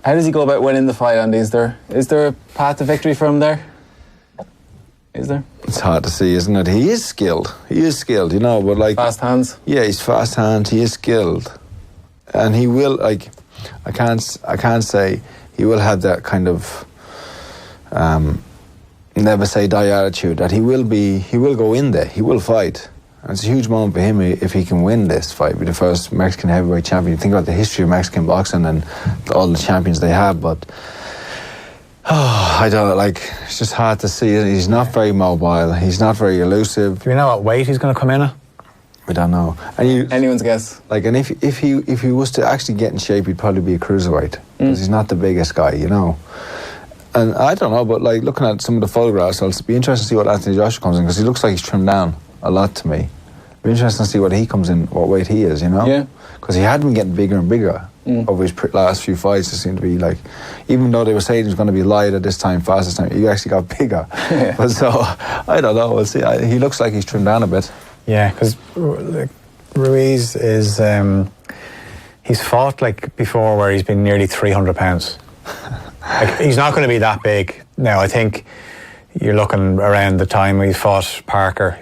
How does he go about winning the fight, Andy? Is there a path to victory for him there? Is there? It's hard to see, isn't it? He is skilled, you know, but like... Fast hands? Yeah, he's fast hands, he is skilled. And he will, like, I can't say he will have that kind of never say die attitude, that he will go in there, he will fight. And it's a huge moment for him if he can win this fight, be the first Mexican heavyweight champion. You think about the history of Mexican boxing and all the champions they have, but I don't, like, it's just hard to see. He's not very mobile, he's not very elusive. Do we know what weight he's going to come in at? We don't know. And anyone's guess. Like, and if he was to actually get in shape, he'd probably be a cruiserweight, because he's not the biggest guy, you know. And I don't know, but like looking at some of the photographs, I'll be interested to see what Anthony Joshua comes in, because he looks like he's trimmed down a lot to me. It'd be interesting to see what he comes in, what weight he is, you know. Yeah. Because he had been getting bigger and bigger over his last few fights. It seemed to be like, even though they were saying he was going to be light at this time, fast this time, he actually got bigger. Yeah. But so I don't know. We'll see. He looks like he's trimmed down a bit. Yeah, because Ruiz is he's fought like before where he's been nearly 300 pounds. Like, he's not going to be that big now. I think you're looking around the time he fought Parker,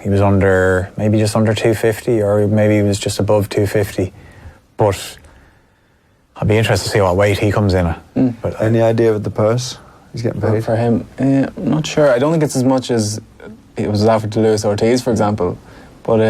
he was under, maybe just under 250, or maybe he was just above 250. But I'd be interested to see what weight he comes in at. But Any idea of the purse he's getting paid? For him, I'm not sure. I don't think it's as much as it was offered to Luis Ortiz, for example. But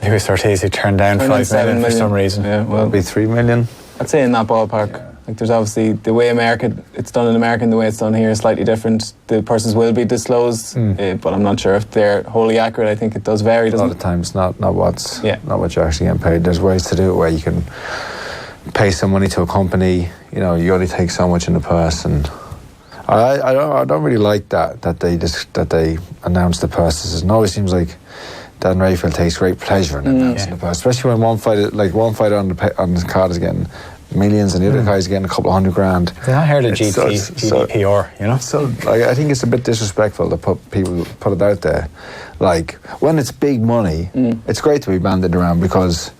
Luis Ortiz, who turned down 5 million for some reason. Yeah, well, It'll be 3 million. I'd say in that ballpark. Yeah. Like, there's obviously the way it's done in America and the way it's done here is slightly different. The purses will be disclosed, but I'm not sure if they're wholly accurate. I think it does vary, A doesn't lot of times, not what you're actually getting paid. There's ways to do it where you can pay some money to a company. You know, you only take so much in the purse, and I don't really like that they announce the purses. It always seems like Dan Rayfield takes great pleasure in announcing the purse, especially when one fighter on the card is getting millions and the other guy's getting a couple of $100,000. Yeah, I heard of GDPR, you know. So like, I think it's a bit disrespectful to put it out there. Like, when it's big money, it's great to be banded around, because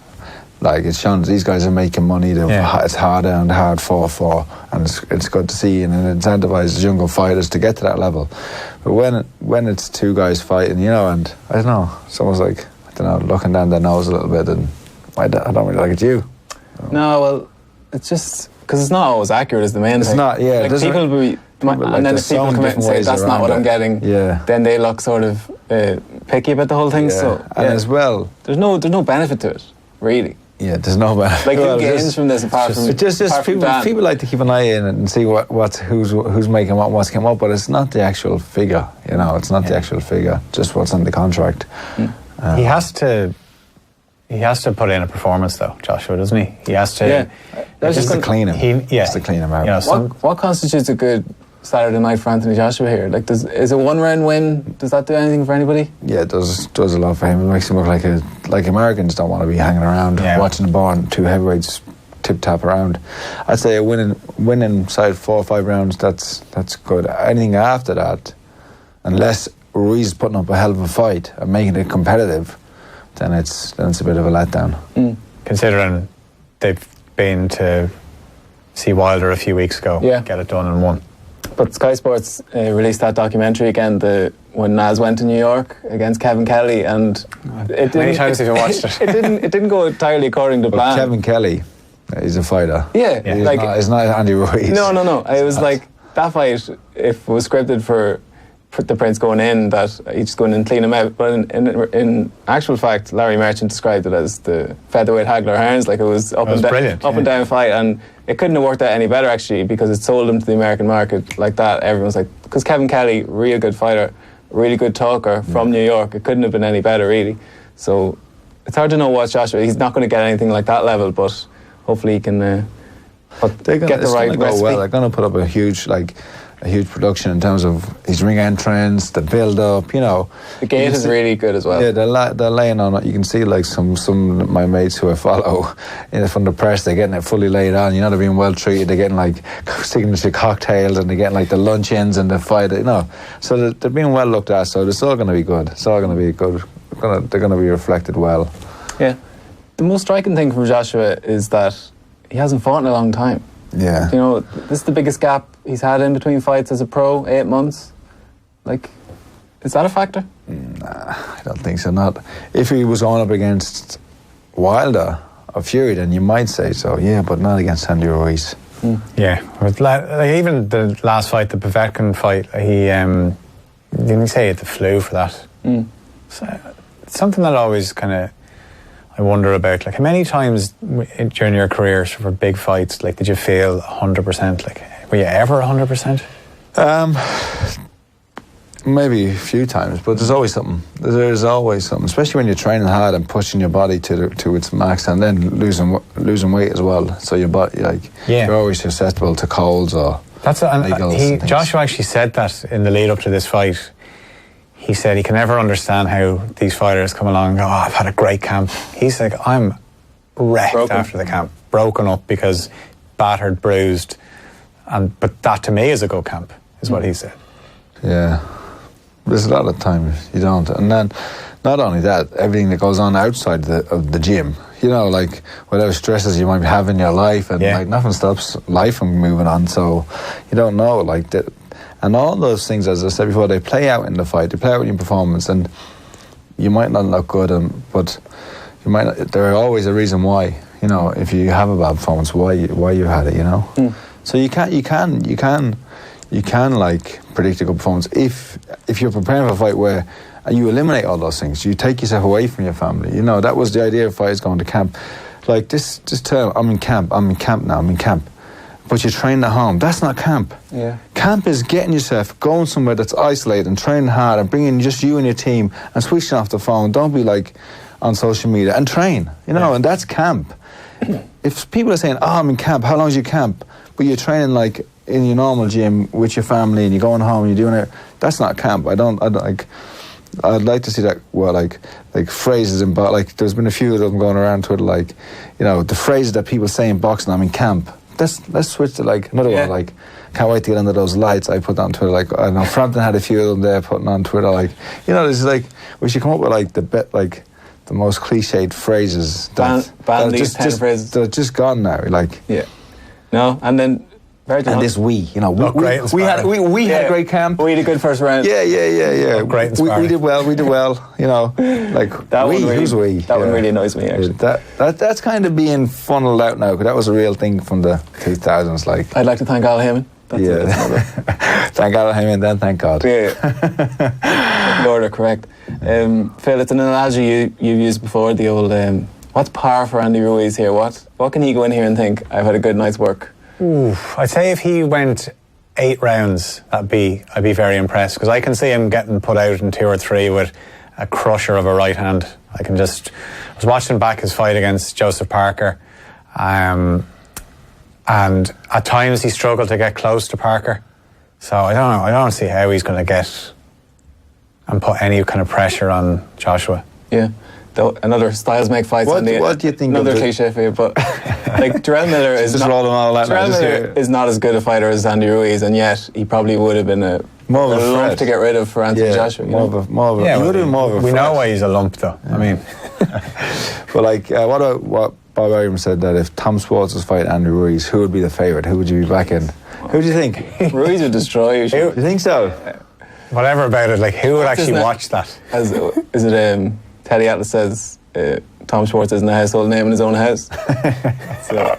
like, it's shown these guys are making money. It's hard earned, hard fought for, and it's good to see, and it incentivizes younger fighters to get to that level. But when it's two guys fighting, you know, and I don't know, someone's like, I don't know, looking down their nose a little bit, and I don't really like it. You? No, well, it's just because it's not always accurate is the main thing. It's not, yeah. Like, people will be, and then if people come in and say that's not what I'm getting, then they look sort of picky about the whole thing. Yeah. So, and as well, there's no benefit to it, really. Yeah, there's no benefit. Like, who gains from this apart from people like to keep an eye in it and see who's making what, what's coming up, but it's not the actual figure. You know, it's not the actual figure. Just what's on the contract. He has to put in a performance, though, Joshua, doesn't he? He has to. Yeah, just to clean him. Just to clean him out. You know, what constitutes a good Saturday night for Anthony Joshua here? Like, is a one-round win, does that do anything for anybody? Yeah, it does a lot for him. It makes him look like Americans don't want to be hanging around watching the bar and two heavyweights tip-tap around. I'd say a winning side 4 or 5 rounds, that's good. Anything after that, unless Ruiz is putting up a hell of a fight and making it competitive, then it's a bit of a letdown. Considering they've been to see Wilder a few weeks ago, get it done in one. But Sky Sports released that documentary again, when Naz went to New York against Kevin Kelly, and many times have you watched it? It didn't go entirely according to plan. Kevin Kelly, he's a fighter. Yeah. He's not Andy Ruiz. No. It was like that fight. If it was scripted for the Prince going in, that he'd just go in and clean him out. But in actual fact, Larry Merchant described it as the featherweight Hagler Hearns. Like, it was up and down fight, and it couldn't have worked out any better, actually, because it sold him to the American market like that. Everyone's like, because Kevin Kelly, real good fighter, really good talker from New York. It couldn't have been any better, really. So it's hard to know what Joshua. He's not going to get anything like that level, but hopefully he can get the right recipe. Well, they're going to put up a huge, like, a huge production in terms of his ring entrance, the build-up, you know. The gate is really good as well. Yeah, they're laying on it. You can see like some of my mates who I follow from the press, they're getting it fully laid on. You know, they're being well treated. They're getting like signature cocktails and they're getting like the luncheons and the fight, you know. So they're being well looked at, so it's all going to be good. It's all going to be good. They're going to be reflected well. Yeah. The most striking thing from Joshua is that he hasn't fought in a long time. Yeah. You know, this is the biggest gap he's had in between fights as a pro, 8 months. Like, is that a factor? Nah, I don't think so. Not if he was on up against Wilder or Fury, then you might say so. Yeah, but not against Andy Ruiz. Yeah, like even the last fight, the Povetkin fight, he didn't say he had the flu for that. So it's something that always kind of I wonder about. Like, how many times during your career for big fights, like, did you feel 100%? Like, were you ever 100%? Maybe a few times, but there's always something. There's always something, especially when you're training hard and pushing your body to its max, and then losing weight as well. So your body, you're always susceptible to colds or. Joshua actually said that in the lead up to this fight. He said he can never understand how these fighters come along and go, I've had a great camp. He's like, I'm wrecked after the camp, broken up because battered, bruised, but that to me is a good camp, is what he said. Yeah. There's a lot of times you don't. And then, not only that, everything that goes on outside of the gym, you know, like whatever stresses you might have in your life, and like nothing stops life from moving on, so you don't know, like that. And all those things, as I said before, they play out in the fight, they play out in your performance, and you might not look good, but you might not, there's always a reason why, you know, if you have a bad performance, why you had it, you know. So you can like predict a good performance if you're preparing for a fight where you eliminate all those things. You take yourself away from your family. You know, that was the idea of fighters going to camp. Like this term, I'm in camp now. But you train at home. That's not camp. Yeah. Camp is getting yourself, going somewhere that's isolated and training hard and bringing just you and your team and switching off the phone. Don't be like on social media and train, you know, and that's camp. If people are saying, I'm in camp, how long is your camp? But you're training like in your normal gym with your family and you're going home and you're doing it, that's not camp. I'd like to see that, well, like phrases in boxing. Like there's been a few of them going around Twitter, like, you know, the phrases that people say in boxing, I'm in camp. Let's switch to like another one, like can't wait to get under those lights. I put on Twitter, like I know Frampton had a few of them there putting on Twitter, like, you know, there's like we should come up with like the most cliched phrases ban these 10 phrases. They're just gone now, like and then this we had a great camp. We had a good first round. Yeah. Great we did well, you know, like that who's we? That one really annoys me, actually. That's kind of being funneled out now, because that was a real thing from the 2000s. Like, I'd like to thank Al Heyman. Thank Al Heyman, then thank God. Yeah. The order correct. Phil, it's an analogy you've used before, the old what's par for Andy Ruiz here? What can he go in here and think, I've had a good night's work? I'd say if he went 8 rounds, I'd be very impressed, because I can see him getting put out in 2 or 3 with a crusher of a right hand. I was watching back his fight against Joseph Parker, and at times he struggled to get close to Parker. So I don't see how he's going to get and put any kind of pressure on Joshua. Yeah. Another styles make fights. What do you think? Another cliche for you, but like Jarrell Miller is not as good a fighter as Andy Ruiz, and yet he probably would have been a lump to get rid of for Anthony Joshua. He would have been more of a. We know why he's a lump, though. Yeah. I mean, but like what Bob Arum said, that if Tom Schwartz was fighting Andy Ruiz, who would be the favourite? Who would you be backing? Who do you think? Ruiz would destroy you. You think so? Whatever about it, like who would actually watch that? Is it? Teddy Atlas says Tom Schwartz isn't a household name in his own house. So,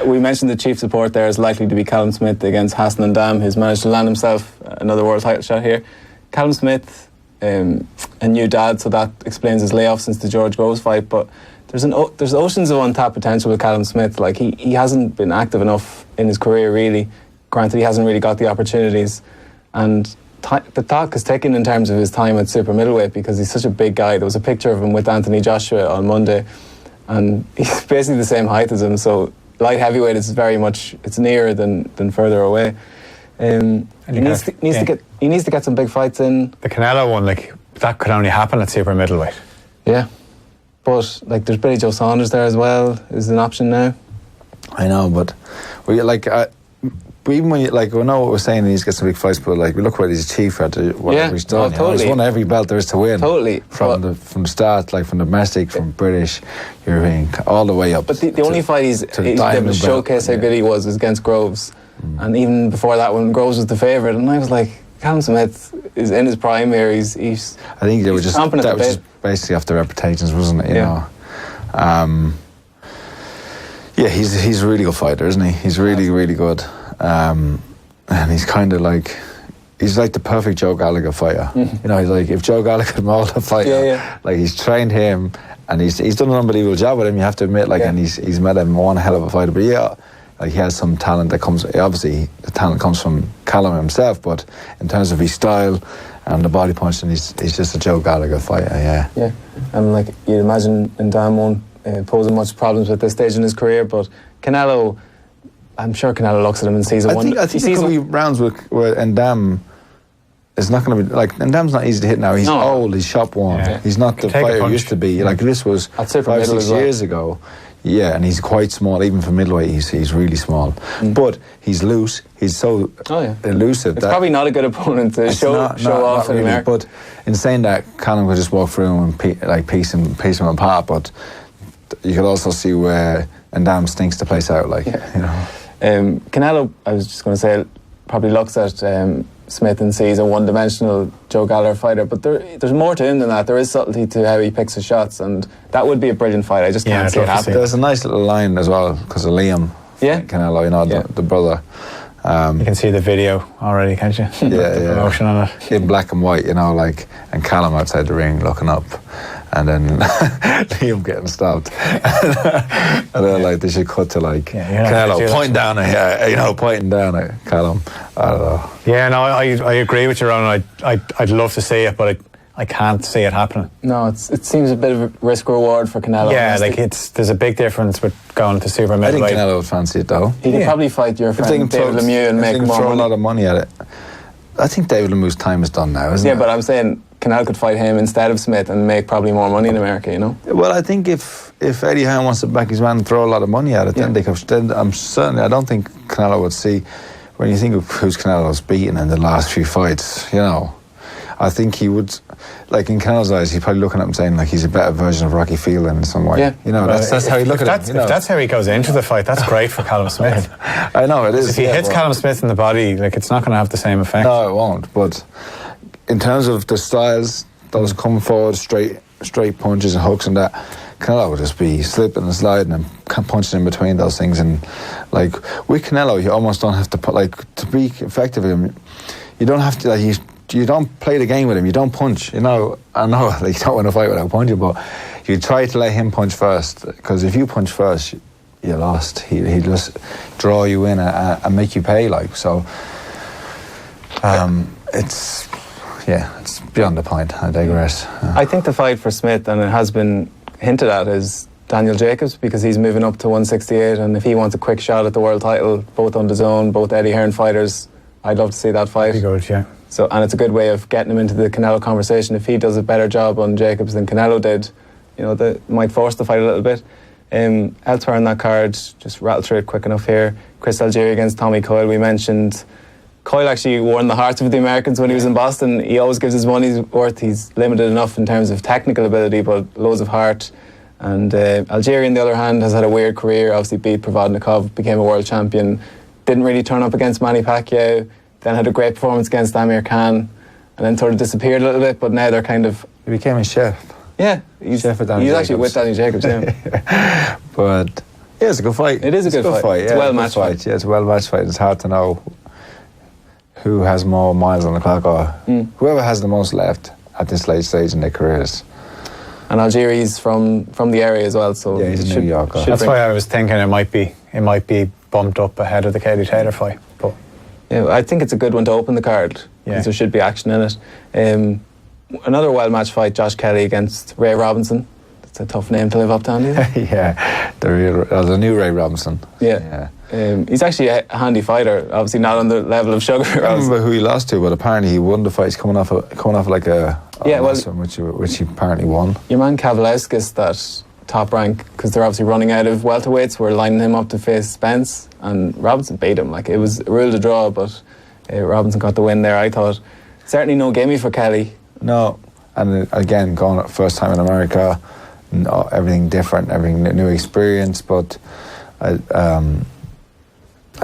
we mentioned the chief support there is likely to be Callum Smith against Hassan and Dam, who's managed to land himself another world title shot here. Callum Smith, a new dad, so that explains his layoff since the George Groves fight, but there's oceans of untapped potential with Callum Smith. Like he hasn't been active enough in his career, really. Granted, he hasn't really got the opportunities, and the talk is taken in terms of his time at super middleweight, because he's such a big guy. There was a picture of him with Anthony Joshua on Monday, and he's basically the same height as him, so light heavyweight is very much, it's nearer than further away. He needs to get some big fights in. The Canelo one, like, that could only happen at super middleweight. Yeah, but like there's Billy Joe Saunders there as well. Is an option now. I know, but we like. Even when you like, we know what we're saying, he needs to get some big fights, but like, we look what he's achieved after whatever he's done. Totally. He's won every belt there is to win. Totally. From the start, like from domestic, from British, European, all the way up. But the only fight he's able to showcase how good he was against Groves, and even before that, when Groves was the favourite, and I was like, Callum Smith is in his prime here. He's I think they were just basically off their reputations, wasn't it? You know. Yeah, he's a really good fighter, isn't he? He's really, really good. And he's kind of like, he's like the perfect Joe Gallagher fighter. You know, he's like, if Joe Gallagher molded a fighter, like he's trained him and he's done an unbelievable job with him, you have to admit, like, and he's made him one hell of a fighter. But yeah, like he has some talent that comes, obviously the talent comes from Callum himself, but in terms of his style and the body punching, he's just a Joe Gallagher fighter, Yeah, and like you'd imagine Ndam won't posing much problems at this stage in his career, but Canelo, I'm sure Canelo looks at him and sees a one. I think there could be rounds where Ndam is not going to be, like, Ndam's not easy to hit now. He's old, he's shop worn. Yeah. He's not the fighter he used to be. Like, this was 5-6 years ago. Yeah, and he's quite small, even for middleweight, he's really small. But he's loose, he's so elusive. It's probably not a good opponent to show off in America. But in saying that, Callum could just walk through him and piece him apart, but you could also see where Ndam stinks the place out, like, you know. Canelo, I was just going to say, probably looks at Smith and sees a one-dimensional Joe Gallagher fighter, but there's more to him than that. There is subtlety to how he picks his shots, and that would be a brilliant fight. I just can't see it happen. There's a nice little line as well, because of Liam Canelo, you know, the brother. You can see the video already, can't you? The promotion on it. In black and white, you know, like, and Callum outside the ring looking up, and then Liam getting stopped. And then, like, they should cut to, like, Canelo pointing down at Callum. I don't know. Yeah, no, I agree with you, Ronan. I'd love to see it, but I can't see it happening. No, it seems a bit of a risk reward for Canelo. Yeah, like there's a big difference with going to super middleweight. I think Canelo would fancy it though. He could probably fight your friend David Lemieux and make more money. A lot of money at it. I think David Lemieux's time is done now, isn't it? Yeah, but I'm saying Canelo could fight him instead of Smith and make probably more money in America, you know? Well, I think if Eddie Hearn wants to back his man and throw a lot of money at it, then they could. Then I don't think Canelo would see. When you think of who's Canelo's beaten in the last few fights, you know, I think he would, like, in Canelo's eyes, he's probably looking at him saying, like, he's a better version of Rocky Fielding in some way. Yeah. You know, that's how he look at him. If that's how he goes into the fight, that's great for Callum Smith. I know, it is. If he hits Callum Smith in the body, like, it's not going to have the same effect. No, it won't. But in terms of the styles, those come forward, straight punches and hooks and that, Canelo would just be slipping and sliding and punching in between those things. And, like, with Canelo, you almost don't have to put, like, to be effective with him, you don't have to, like, you don't play the game with him, you don't punch, you know. I know, like, you don't win a fight without punching, but you try to let him punch first, because if you punch first, you're lost. He'll just draw you in and make you pay, like, so it's beyond the point. I digress. I think the fight for Smith, and it has been hinted at, is Daniel Jacobs, because he's moving up to 168, and if he wants a quick shot at the world title, both on his own, both Eddie Hearn fighters, I'd love to see that fight. Pretty good, yeah. So, and it's a good way of getting him into the Canelo conversation. If he does a better job on Jacobs than Canelo did, you know, that might force the fight a little bit. Elsewhere on that card, just rattle through it quick enough here, Chris Algieri against Tommy Coyle. We mentioned Coyle actually won the hearts of the Americans when he was in Boston. He always gives his money's worth. He's limited enough in terms of technical ability, but loads of heart. And Algieri, on the other hand, has had a weird career. Obviously beat Provodnikov, became a world champion. Didn't really turn up against Manny Pacquiao. Then had a great performance against Amir Khan, and then sort of disappeared a little bit. But now they're kind of... He became a chef. Yeah, he's actually with Danny Jacobs. Yeah. But yeah, it's a good fight. It is a good fight. It's a well-matched fight. Yeah, it's a well-matched fight. It's hard to know who has more miles on the clock, or whoever has the most left at this late stage in their careers. And Algieri's from the area as well, so yeah, he's a New Yorker. That's why I was thinking it might be bumped up ahead of the Katie Taylor fight. But yeah, I think it's a good one to open the card, because there should be action in it. Another well-matched fight, Josh Kelly against Ray Robinson. It's a tough name to live up to, Andy. Yeah, the new Ray Robinson. Yeah. He's actually a handy fighter. Obviously, not on the level of Sugar. I don't remember who he lost to, but apparently he won the fight. He's coming off like a lesson, which he apparently won. Your man Kavalauskas, that top rank, because they're obviously running out of welterweights, were lining him up to face Spence, and Robinson beat him. Like, it was a rule to draw, but Robinson got the win there. I thought certainly no gimme for Kelly. No, and again, going first time in America, everything different, everything new experience, but I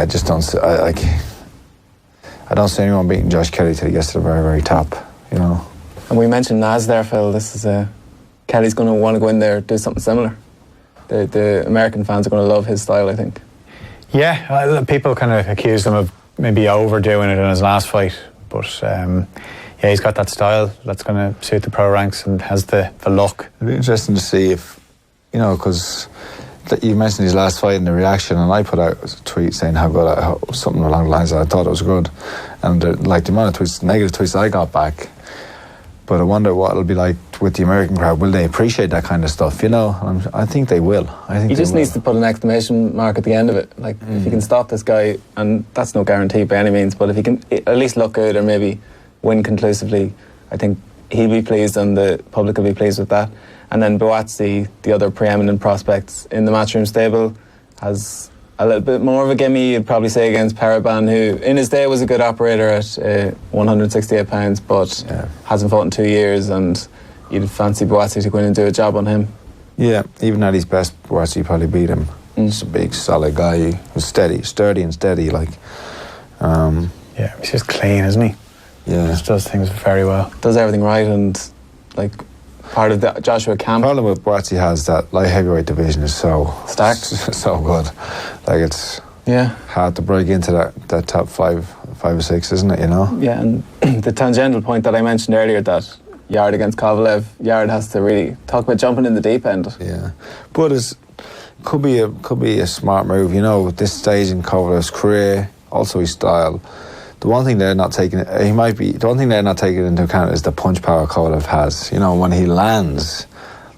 just don't see, I don't see anyone beating Josh Kelly till he gets to the very, very top, you know. And we mentioned Naz there, Phil. This is Kelly's going to want to go in there, do something similar. The American fans are going to love his style, I think. Yeah, people kind of accused him of maybe overdoing it in his last fight, but he's got that style that's going to suit the pro ranks and has the look. It'd be interesting to see if, you know, because you mentioned his last fight and the reaction, and I put out a tweet saying how good, something along the lines that I thought it was good, and the amount of tweets, negative tweets I got back. But I wonder what it'll be like with the American crowd. Will they appreciate that kind of stuff? You know, I think they will. He just needs to put an exclamation mark at the end of it. Like, if he can stop this guy, and that's no guarantee by any means, but if he can at least look good or maybe win conclusively, I think he'll be pleased and the public will be pleased with that. And then Boatsi, the other preeminent prospect in the Matchroom stable, has a little bit more of a gimme, you'd probably say, against Paraban, who in his day was a good operator at 168 pounds, but hasn't fought in 2 years, and you'd fancy Boatsi to go in and do a job on him. Yeah, even at his best, Boatsi probably beat him. He's a big, solid guy who's sturdy and steady, like. He's just clean, isn't he? Yeah. Just does things very well. Does everything right, and like part of the Joshua camp. The problem with Boatsi has that light heavyweight division is so stacked, so good. Like, it's hard to break into that top five or six, isn't it? You know. Yeah, and the tangential point that I mentioned earlier, that Yard against Kovalev, Yard has to really talk about jumping in the deep end. Yeah, but it could be a smart move. You know, at this stage in Kovalev's career, also his style. The one thing they're not taking into account is the punch power Kovalev has. You know, when he lands,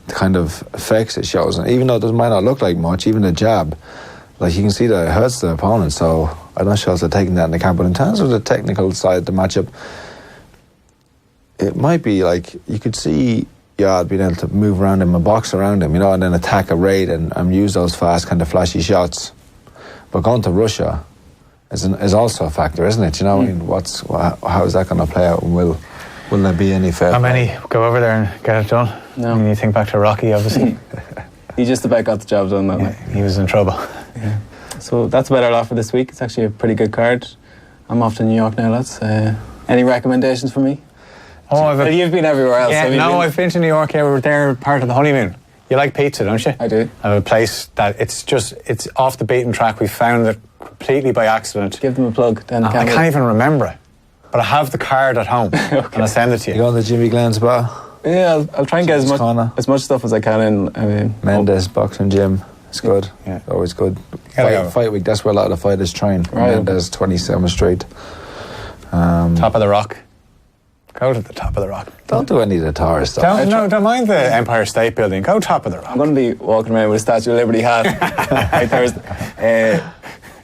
the kind of effects it shows, and even though it might not look like much, even the jab, like, you can see that it hurts the opponent. So I'm not sure if they're taking that into account. But in terms of the technical side of the matchup, it might be like you could see Yard being able to move around him and box around him, you know, and then attack a raid and use those fast kind of flashy shots. But going to Russia is also a factor, isn't it? You know, I mean, how is that going to play out, and will there be any fair? How many go over there and get it done? No. I mean, you think back to Rocky, obviously. He just about got the job done, though. He was in trouble. Yeah. So that's about our lot for this week. It's actually a pretty good card. I'm off to New York now, lads. Any recommendations for me? You've been everywhere else. Yeah, I've been to New York. Yeah, we were there part of the honeymoon. You like pizza, don't you? I do. I have a place that it's off the beaten track. We found it completely by accident. Give them a plug, then. I can't even remember it, but I have the card at home, and I'll send it to you. You go to the Jimmy Glenn's bar? Yeah, I'll try and get as much stuff as I can in. Mendes boxing gym. It's good. Yeah. Always good. Fight week, that's where a lot of the fighters train. Right. Mendes, 27th Street. Top of the Rock. Go to the top of the Rock. Don't do any of the tourist stuff. Don't mind the Empire State Building. Go top of the Rock. I'm going to be walking around with a Statue of Liberty hat on Thursday.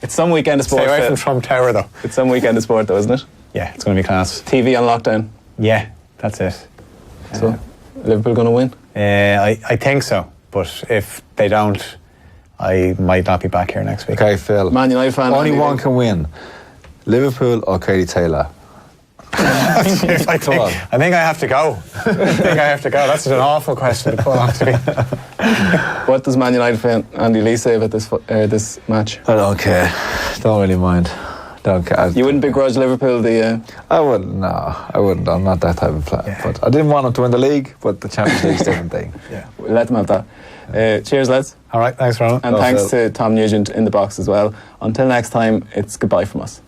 It's some weekend of sport. Stay away from Trump Tower, though. It's some weekend of sport, though, isn't it? Yeah, it's going to be class. TV on lockdown. Yeah, that's it. So, Liverpool going to win? I think so, but if they don't, I might not be back here next week. Okay, Phil. Man United fan. Only one can win. Liverpool or Katie Taylor? I think I have to go. That's an awful question to put on to me. What does Man United fan Andy Lee say about this match? I don't care. Don't really mind. Don't care. You wouldn't begrudge Liverpool the... I wouldn't, no. I wouldn't. I'm not that type of player. Yeah. But I didn't want them to win the league, but the Champions League's a different thing. Yeah. We'll let them have that. Cheers, lads. All right, thanks, Ronan. And thanks to Tom Nugent in the box as well. Until next time, it's goodbye from us.